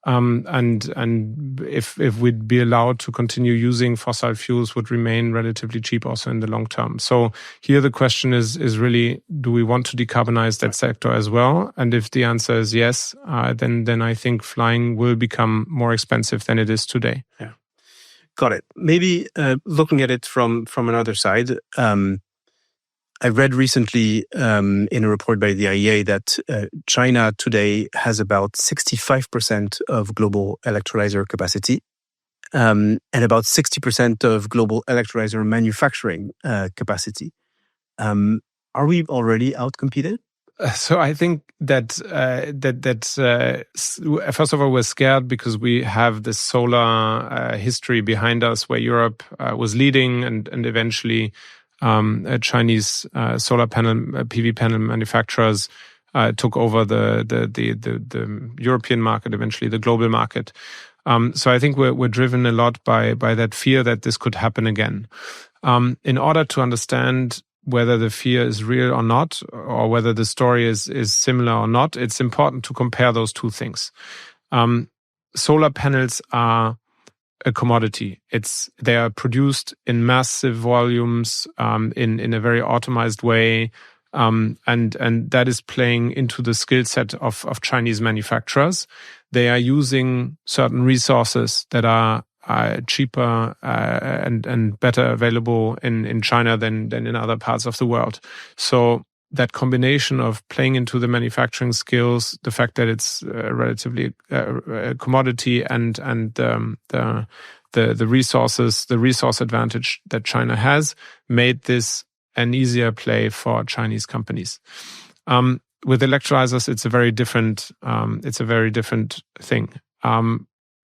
And if we'd be allowed to continue using fossil fuels, would remain relatively cheap also in the long term. So here the question is really, do we want to decarbonize that sector as well? And if the answer is yes, then I think flying will become more expensive than it is today. Yeah, got it. Maybe looking at it from another side. I read recently in a report by the IEA that China today has about 65% of global electrolyzer capacity and about 60% of global electrolyzer manufacturing capacity. Are we already outcompeted? So I think that first of all, we're scared because we have this solar history behind us where Europe was leading and eventually Chinese solar panel PV panel manufacturers took over the European market, eventually the global market. So I think we're driven a lot by that fear that this could happen again. In order to understand whether the fear is real or not, or whether the story is similar or not, it's important to compare those two things. Solar panels are a commodity. They are produced in massive volumes, in a very automized way, and that is playing into the skill set of Chinese manufacturers. They are using certain resources that are cheaper and better available in China than in other parts of the world. So that combination of playing into the manufacturing skills, the fact that it's relatively a commodity, and the resources, the resource advantage that China has, made this an easier play for Chinese companies. With electrolyzers, it's a very different thing.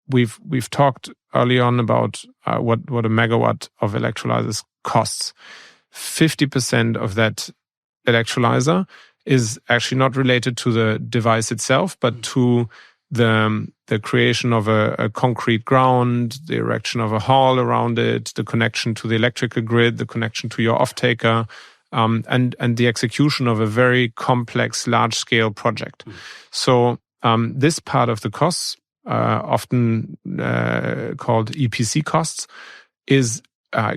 We've talked early on about what a megawatt of electrolyzers costs. 50% of that electrolyzer is actually not related to the device itself, but to the creation of a concrete ground, the erection of a hall around it, the connection to the electrical grid, the connection to your off-taker, and the execution of a very complex, large-scale project. So this part of the costs, often called EPC costs, is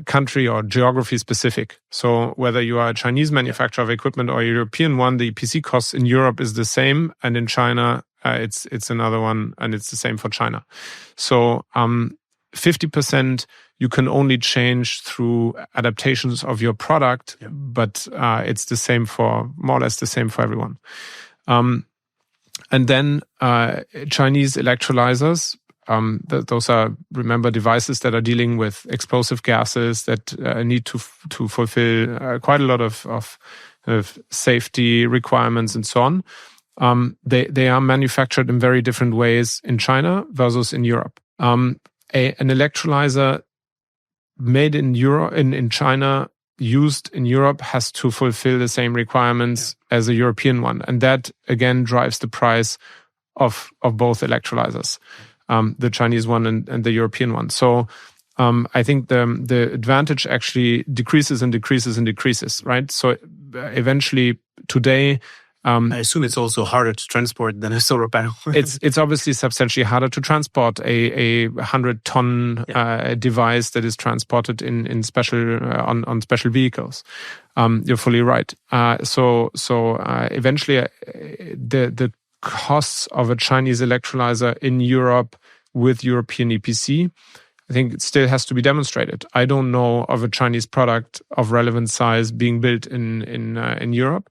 country or geography specific. So whether you are a Chinese manufacturer of equipment or a European one, the EPC costs in Europe is the same, and in China it's another one, and it's the same for China. So 50% you can only change through adaptations of your product, but it's the same for more or less the same for everyone. And then Chinese electrolyzers. Those are, remember, devices that are dealing with explosive gases that need to fulfill quite a lot of safety requirements and so on. They are manufactured in very different ways in China versus in Europe. An electrolyzer made in Europe, in China, used in Europe, has to fulfill the same requirements as a European one, and that again drives the price of both electrolyzers. The Chinese one and the European one. So I think the advantage actually decreases and decreases and decreases, right? So eventually today... I assume it's also harder to transport than a solar panel. It's obviously substantially harder to transport a 100-ton device that is transported in special on special vehicles. You're fully right. So eventually the costs of a Chinese electrolyzer in Europe with European EPC, I think it still has to be demonstrated. I don't know of a Chinese product of relevant size being built in Europe.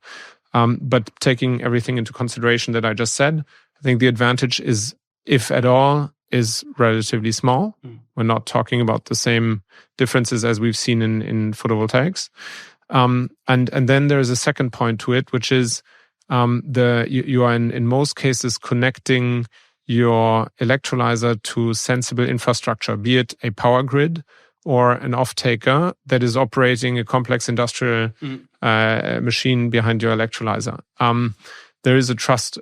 But taking everything into consideration that I just said, I think the advantage is, if at all, is relatively small. We're not talking about the same differences as we've seen in photovoltaics. And then there's a second point to it, which is you are in most cases connecting your electrolyzer to sensible infrastructure, be it a power grid or an off-taker that is operating a complex industrial machine behind your electrolyzer. There is a trust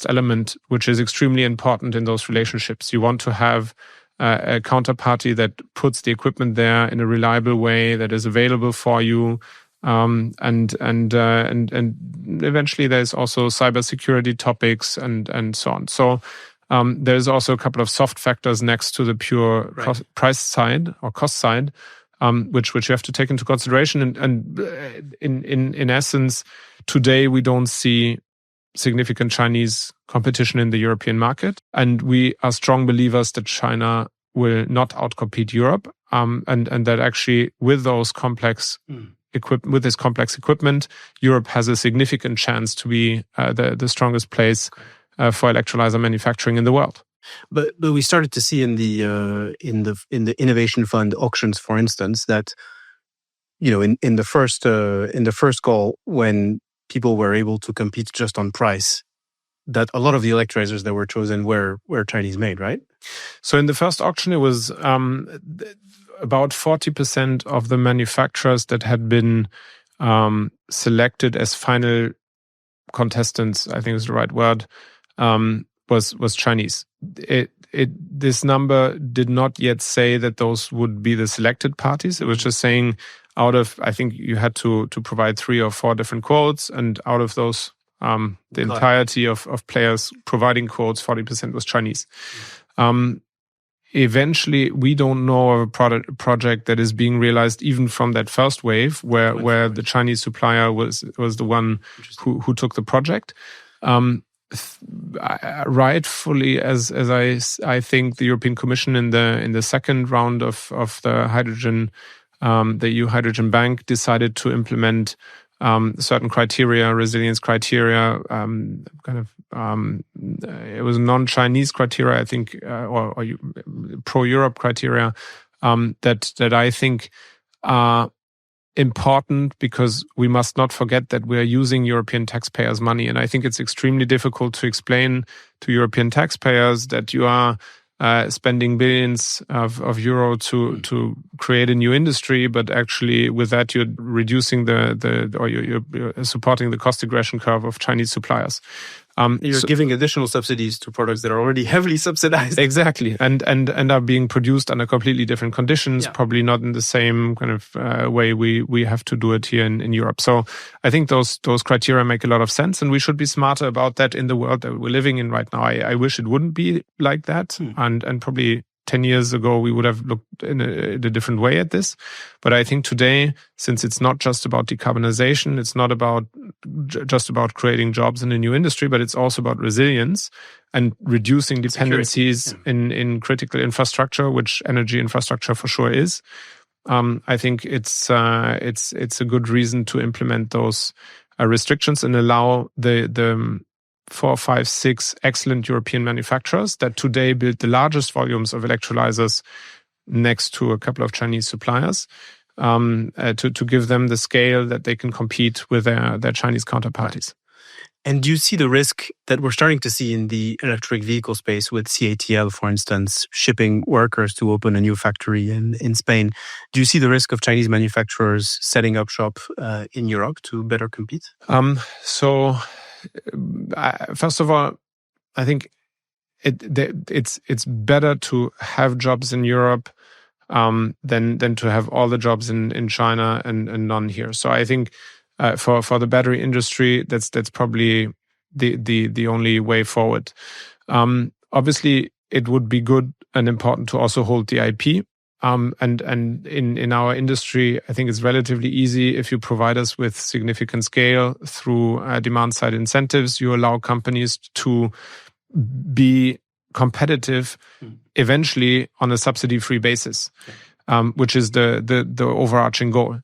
element which is extremely important in those relationships. You want to have a counterparty that puts the equipment there in a reliable way, that is available for you, and eventually there's also cybersecurity topics and so on. So there's also a couple of soft factors next to the pure price side or cost side, which you have to take into consideration. And in essence, today we don't see significant Chinese competition in the European market, and we are strong believers that China will not outcompete Europe, and that actually with those complex with this complex equipment, Europe has a significant chance to be the strongest place for electrolyzer manufacturing in the world. But we started to see in the innovation fund auctions, for instance, that in the first call, when people were able to compete just on price, that a lot of the electrolyzers that were chosen were Chinese made, right? So in the first auction, it was about 40% of the manufacturers that had been selected as final contestants, I think is the right word, was Chinese. This number did not yet say that those would be the selected parties. It was just saying out of, I think you had to provide 3 or 4 different quotes, and out of those, the entirety of players providing quotes, 40% was Chinese. Eventually, we don't know of a project that is being realized even from that first wave, where the Chinese supplier was the one who took the project. Rightfully, as I think the European Commission in the second round of the hydrogen, the EU Hydrogen Bank decided to implement certain criteria, resilience criteria, it was non-Chinese criteria, I think, or pro-Europe criteria, that I think are important, because we must not forget that we are using European taxpayers' money. And I think it's extremely difficult to explain to European taxpayers that you are spending billions of euro to create a new industry, but actually with that you're reducing you're supporting the cost regression curve of Chinese suppliers. You're giving additional subsidies to products that are already heavily subsidized. Exactly, and are being produced under completely different conditions, probably not in the same kind of way we have to do it here in Europe. So I think those criteria make a lot of sense, and we should be smarter about that in the world that we're living in right now. I wish it wouldn't be like that, and probably 10 years ago, we would have looked in a different way at this. But I think today, since it's not just about decarbonization, it's not just about creating jobs in a new industry, but it's also about resilience and reducing dependencies in critical infrastructure, which energy infrastructure for sure is. I think it's a good reason to implement those restrictions and allow the 4, 5, 6 excellent European manufacturers that today build the largest volumes of electrolyzers next to a couple of Chinese suppliers, to give them the scale that they can compete with their Chinese counterparties. And do you see the risk that we're starting to see in the electric vehicle space with CATL, for instance, shipping workers to open a new factory in Spain? Do you see the risk of Chinese manufacturers setting up shop in Europe to better compete? First of all, I think it's better to have jobs in Europe than to have all the jobs in China and none here. So I think for the battery industry, that's probably the only way forward. Obviously, it would be good and important to also hold the IP. And in our industry, I think it's relatively easy if you provide us with significant scale through demand side incentives. You allow companies to be competitive eventually on a subsidy-free basis, which is the overarching goal.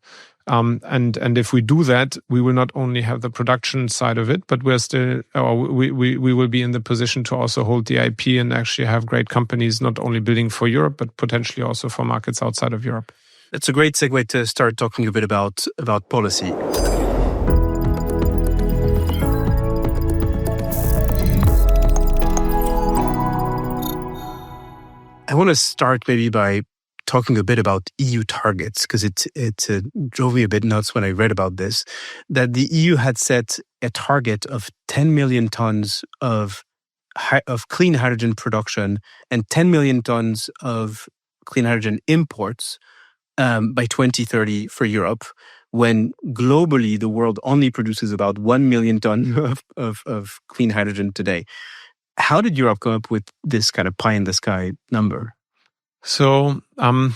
And if we do that, we will not only have the production side of it, but we will be in the position to also hold the IP and actually have great companies not only building for Europe, but potentially also for markets outside of Europe. That's a great segue to start talking a bit about policy. I want to start maybe by talking a bit about EU targets, because it drove me a bit nuts when I read about this, that the EU had set a target of 10 million tons of clean hydrogen production and 10 million tons of clean hydrogen imports by 2030 for Europe, when globally the world only produces about 1 million tons of clean hydrogen today. How did Europe come up with this kind of pie in the sky number? So, from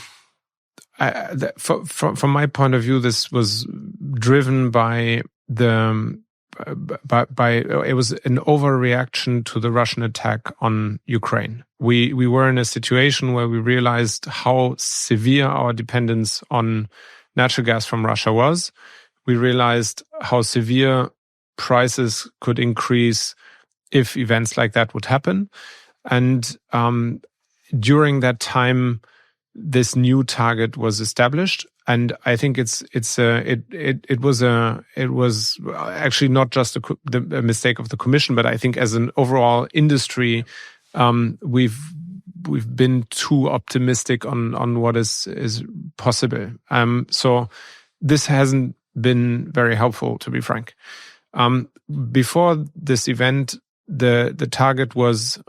my point of view, this was driven by it was an overreaction to the Russian attack on Ukraine. We were in a situation where we realized how severe our dependence on natural gas from Russia was. We realized how severe prices could increase if events like that would happen. And during that time, this new target was established. And I think it was actually not just a mistake of the Commission, but I think as an overall industry, we've been too optimistic on what is possible. So this hasn't been very helpful, to be frank. Before this event, the target was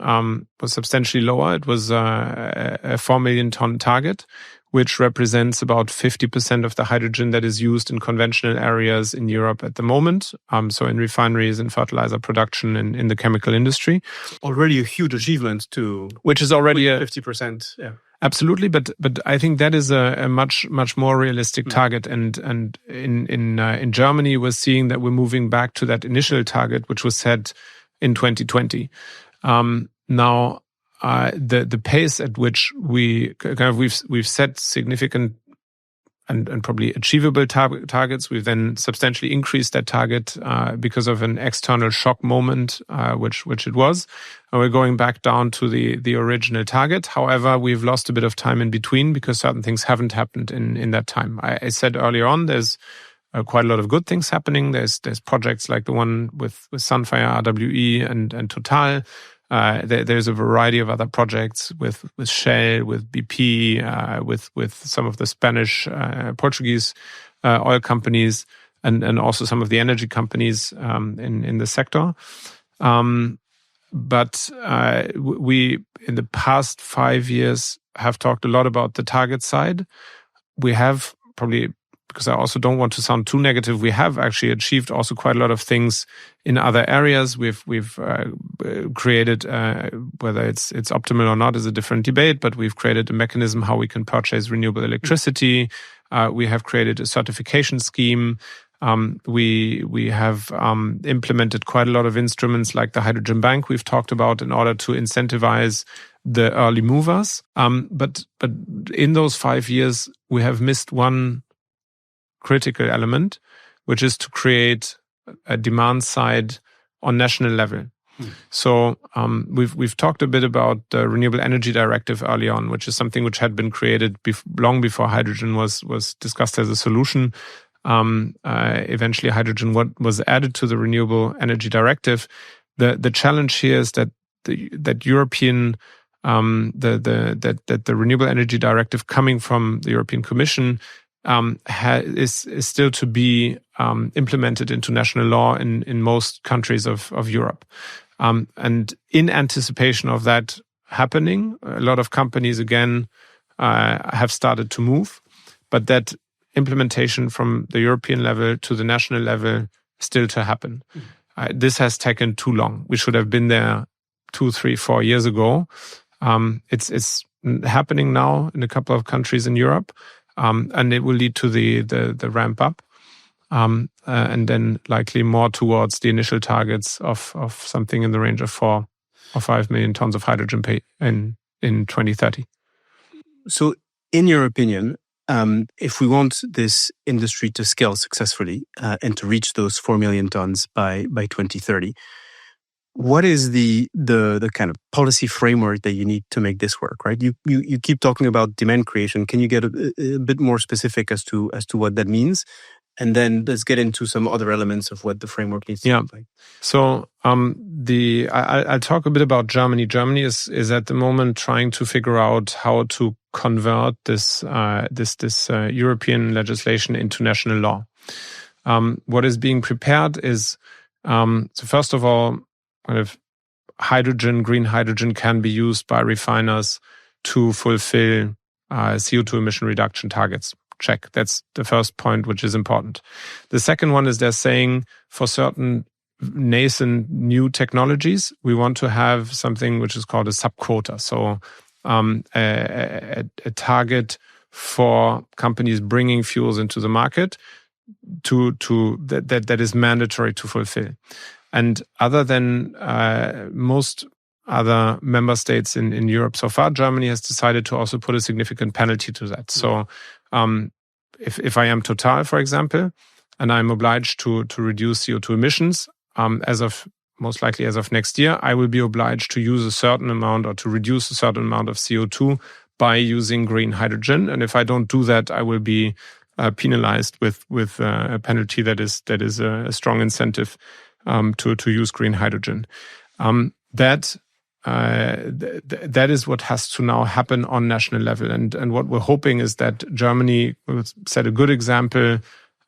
substantially lower. It was a 4 million ton target, which represents about 50% of the hydrogen that is used in conventional areas in Europe at the moment. So in refineries and fertilizer production and in the chemical industry. Already a huge achievement which is already 50%. Yeah. Absolutely, but I think that is a much more realistic target. And in Germany, we're seeing that we're moving back to that initial target, which was set in 2020. Now, the pace at which we've set significant and probably achievable targets. We've then substantially increased that target because of an external shock moment, which it was. And we're going back down to the original target. However, we've lost a bit of time in between because certain things haven't happened in that time. I said earlier on, there's quite a lot of good things happening. There's projects like the one with Sunfire, RWE, and Total. There's a variety of other projects with Shell, with BP, with some of the Spanish, Portuguese oil companies, and also some of the energy companies in the sector. But we, in the past 5 years, have talked a lot about the target side. We have probably, because I also don't want to sound too negative, we have actually achieved also quite a lot of things in other areas. We've created, whether it's optimal or not is a different debate, but we've created a mechanism how we can purchase renewable electricity. We have created a certification scheme. We have implemented quite a lot of instruments like the Hydrogen Bank we've talked about in order to incentivize the early movers. But in those 5 years, we have missed one critical element, which is to create a demand side on national level. So we've talked a bit about the Renewable Energy Directive early on, which is something which had been created long before hydrogen was discussed as a solution. Eventually, hydrogen was added to the Renewable Energy Directive. The challenge here is that that European that the Renewable Energy Directive coming from the European Commission is still to be implemented into national law in most countries of Europe. And in anticipation of that happening, a lot of companies again have started to move, but that implementation from the European level to the national level still to happen. This has taken too long. We should have been there 2, 3, 4 years ago. It's happening now in a couple of countries in Europe. And it will lead to the ramp up, and then likely more towards the initial targets of something in the range of 4 or 5 million tons of hydrogen in 2030. So, in your opinion, if we want this industry to scale successfully and to reach those 4 million tons by 2030, what is the kind of policy framework that you need to make this work, right? You keep talking about demand creation. Can you get a bit more specific as to what that means? And then let's get into some other elements of what the framework needs to look like. So I'll talk a bit about Germany. Germany is at the moment trying to figure out how to convert this European legislation into national law. What is being prepared is so first of all, kind of green hydrogen can be used by refiners to fulfill CO2 emission reduction targets. Check. That's the first point, which is important. The second one is they're saying for certain nascent new technologies, we want to have something which is called a sub-quota. So a target for companies bringing fuels into the market that is mandatory to fulfill. And other than most other member states in Europe so far, Germany has decided to also put a significant penalty to that. So if I am Total, for example, and I'm obliged to reduce CO2 emissions, most likely as of next year, I will be obliged to use a certain amount or to reduce a certain amount of CO2 by using green hydrogen. And if I don't do that, I will be penalized with a penalty that is a strong incentive to use green hydrogen. That is what has to now happen on national level. And what we're hoping is that Germany will set a good example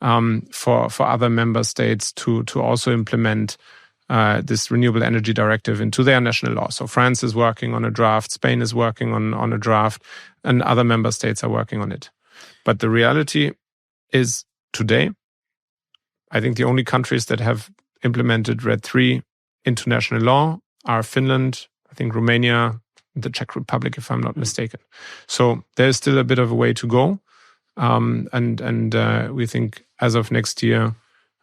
for other member states to also implement this renewable energy directive into their national law. So France is working on a draft, Spain is working on a draft, and other member states are working on it. But the reality is today, I think the only countries that have implemented RED III into national law are Finland, I think Romania, the Czech Republic, if I'm not mistaken. So there's still a bit of a way to go. And we think as of next year,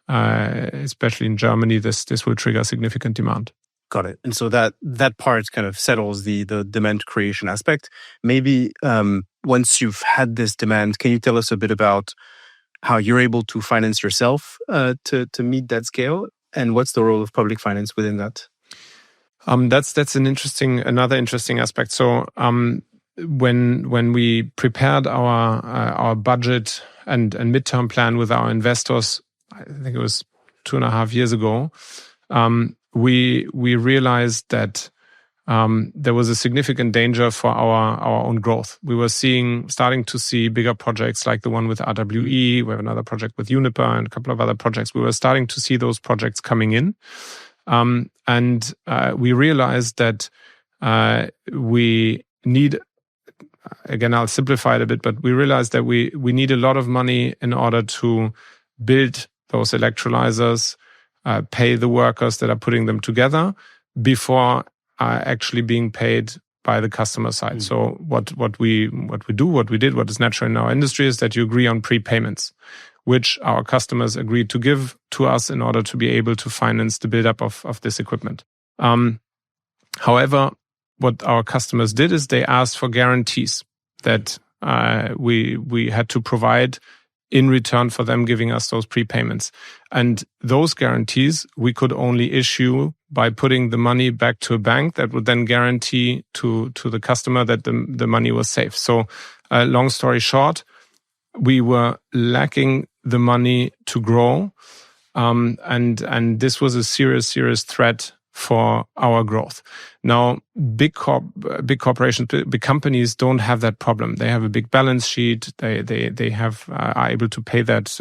especially in Germany, this will trigger significant demand. Got it. And so that part kind of settles the demand creation aspect. Maybe once you've had this demand, can you tell us a bit about how you're able to finance yourself to meet that scale? And what's the role of public finance within that? That's another interesting aspect. So when we prepared our budget and midterm plan with our investors, I think it was 2.5 years ago, we realized that there was a significant danger for our own growth. We were starting to see bigger projects like the one with RWE. We have another project with Uniper and a couple of other projects. We were starting to see those projects coming in. And we realized that we need, again, I'll simplify it a bit, but we realized that we need a lot of money in order to build those electrolysers, pay the workers that are putting them together before actually being paid by the customer side. So what we did, what is natural in our industry is that you agree on prepayments, which our customers agreed to give to us in order to be able to finance the buildup of this equipment. However, what our customers did is they asked for guarantees that we had to provide in return for them giving us those prepayments. And those guarantees we could only issue by putting the money back to a bank that would then guarantee to the customer that the money was safe. So long story short, we were lacking the money to grow. And this was a serious threat for our growth. Now, big corporations, big companies don't have that problem. They have a big balance sheet. They are able to pay that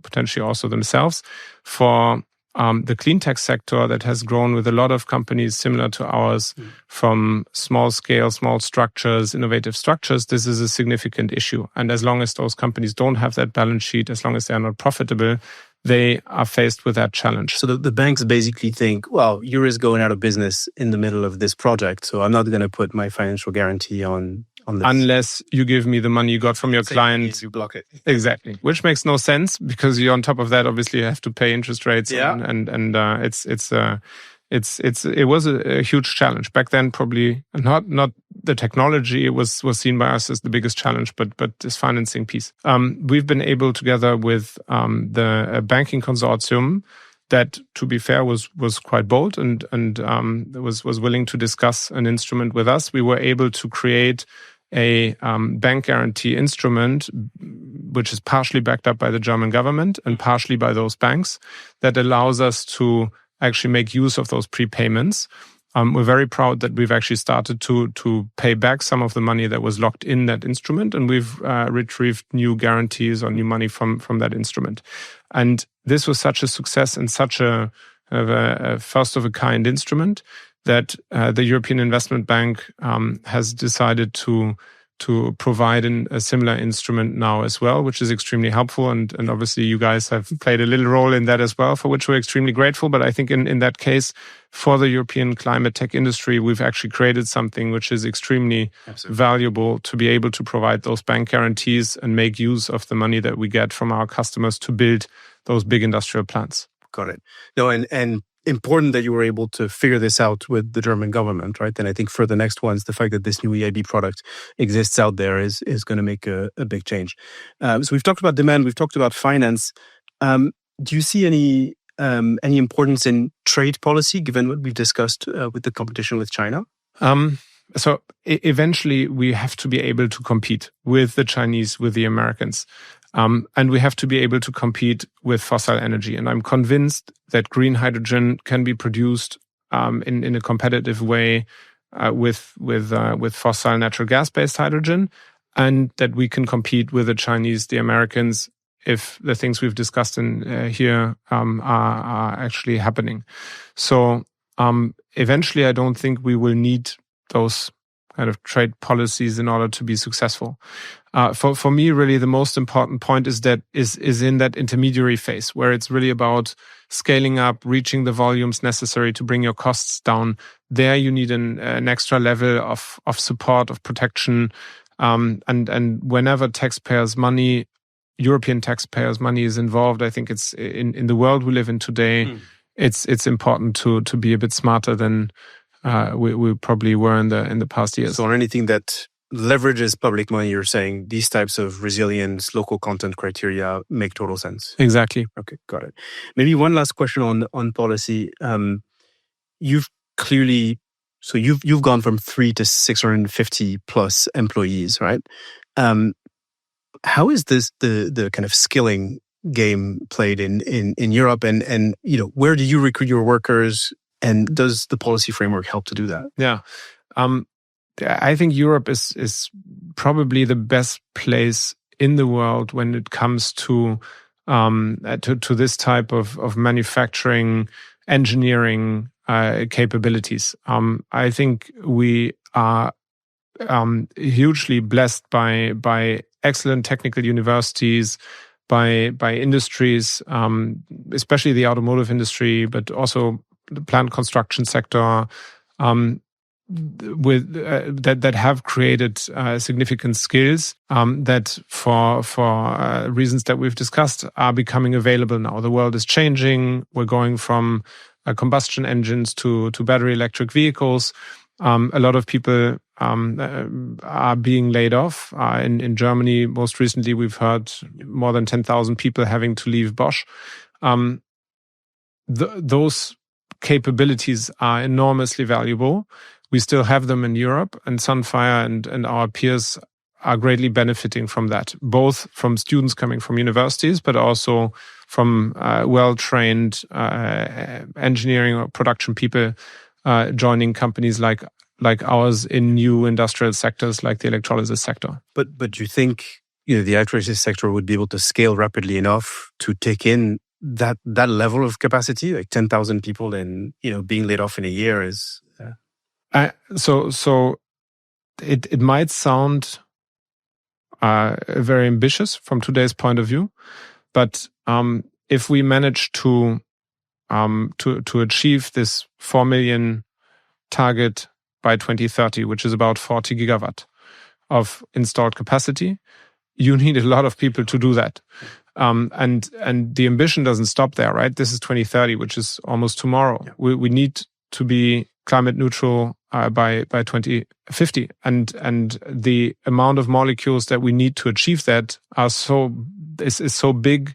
potentially also themselves. For the cleantech sector that has grown with a lot of companies similar to ours, from small scale, small structures, innovative structures, this is a significant issue. And as long as those companies don't have that balance sheet, as long as they are not profitable, they are faced with that challenge. So the banks basically think, well, Euro is going out of business in the middle of this project, so I'm not going to put my financial guarantee on this. Unless you give me the money you got from your client. You block it. Exactly. Which makes no sense because you, on top of that, obviously have to pay interest rates. Yeah. And it was a huge challenge back then. Probably not the technology. It was seen by us as the biggest challenge, but this financing piece. We've been able, together with the banking consortium, that, to be fair, was quite bold and was willing to discuss an instrument with us. We were able to create a bank guarantee instrument, which is partially backed up by the German government and partially by those banks, that allows us to actually make use of those prepayments. We're very proud that we've actually started to pay back some of the money that was locked in that instrument, and we've retrieved new guarantees or new money from that instrument. And this was such a success and such a first of a kind instrument that the European Investment Bank has decided to provide a similar instrument now as well, which is extremely helpful. And obviously you guys have played a little role in that as well, for which we're extremely grateful. But I think in that case, for the European climate tech industry, we've actually created something which is extremely valuable to be able to provide those bank guarantees and make use of the money that we get from our customers to build those big industrial plants. Got it. No, and important that you were able to figure this out with the German government, right? And I think for the next ones, the fact that this new EIB product exists out there is going to make a big change. So we've talked about demand, we've talked about finance. Do you see any importance in trade policy, given what we've discussed with the competition with China? So eventually we have to be able to compete with the Chinese, with the Americans. And we have to be able to compete with fossil energy. And I'm convinced that green hydrogen can be produced in a competitive way with fossil natural gas-based hydrogen, and that we can compete with the Chinese, the Americans, if the things we've discussed in here are actually happening. So eventually I don't think we will need those kind of trade policies in order to be successful. For me, really, the most important point is in that intermediary phase, where it's really about scaling up, reaching the volumes necessary to bring your costs down. There you need an extra level of support, of protection, and whenever European taxpayers' money is involved, I think it's in the world we live in today. It's important to be a bit smarter than we probably were in the past years. So on anything that leverages public money, you're saying these types of resilience, local content criteria make total sense. Exactly. Okay, got it. Maybe one last question on policy. You've clearly, so you've gone from 3 to 650 plus employees, right? How is this the kind of skilling game played in Europe, and where do you recruit your workers? And does the policy framework help to do that? Yeah. I think Europe is probably the best place in the world when it comes to this type of manufacturing, engineering capabilities. I think we are hugely blessed by excellent technical universities, by industries, especially the automotive industry, but also the plant construction sector, that have created significant skills that for reasons that we've discussed are becoming available now. The world is changing. We're going from combustion engines to battery electric vehicles. A lot of people are being laid off. In Germany, most recently, we've heard more than 10,000 people having to leave Bosch. Those capabilities are enormously valuable. We still have them in Europe, and Sunfire and our peers are greatly benefiting from that, both from students coming from universities, but also from well-trained engineering or production people joining companies like ours in new industrial sectors like the electrolysers sector. But you think the electrolysers sector would be able to scale rapidly enough to take in that level of capacity, like 10,000 people, and being laid off in a year is. So it might sound very ambitious from today's point of view, but if we manage to achieve this 4 million target by 2030, which is about 40 gigawatt of installed capacity, you need a lot of people to do that. And the ambition doesn't stop there, right? This is 2030, which is almost tomorrow. Yeah. We need to be climate neutral by 2050, and the amount of molecules that we need to achieve that is so big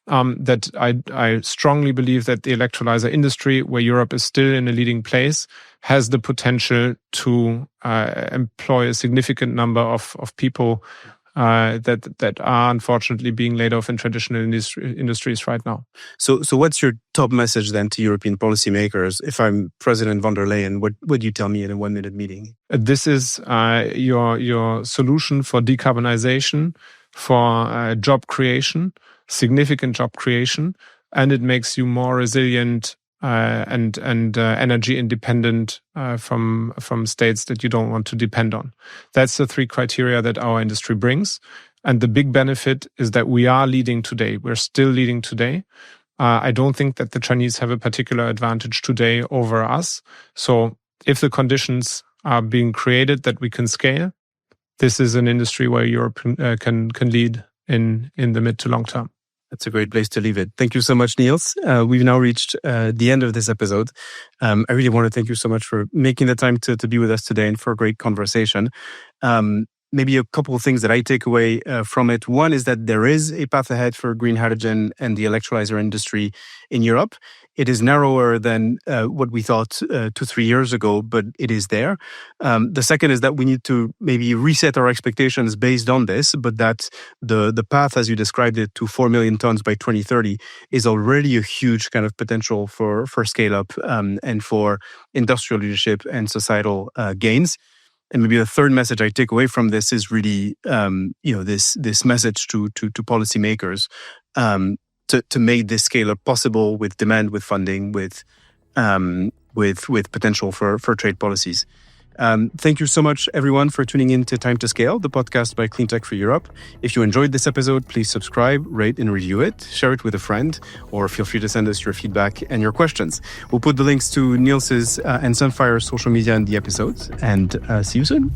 that I strongly believe that the electrolyzer industry, where Europe is still in a leading place, has the potential to employ a significant number of people that are unfortunately being laid off in traditional industries right now. So what's your top message then to European policymakers? If I'm President von der Leyen, what would you tell me in a 1-minute meeting? This is your solution for decarbonisation, for job creation, significant job creation, and it makes you more resilient and energy independent from states that you don't want to depend on. That's the 3 criteria that our industry brings. And the big benefit is that we are leading today. We're still leading today. I don't think that the Chinese have a particular advantage today over us. So if the conditions are being created that we can scale, this is an industry where Europe can lead in the mid to long term. That's a great place to leave it. Thank you so much, Nils. We've now reached the end of this episode. I really want to thank you so much for making the time to be with us today and for a great conversation. Maybe a couple of things that I take away from it. One is that there is a path ahead for green hydrogen and the electrolyzer industry in Europe. It is narrower than what we thought 2-3 years ago, but it is there. The second is that we need to maybe reset our expectations based on this, but that the path, as you described it, to 4 million tons by 2030 is already a huge kind of potential for scale up and for industrial leadership and societal gains. And maybe the third message I take away from this is really, this message to policymakers to make this scale up possible with demand, with funding, with potential for trade policies. Thank you so much, everyone, for tuning in to Time to Scale, the podcast by Cleantech for Europe. If you enjoyed this episode, please subscribe, rate, and review it. Share it with a friend, or feel free to send us your feedback and your questions. We'll put the links to Nils's and Sunfire's social media in the episodes, and see you soon.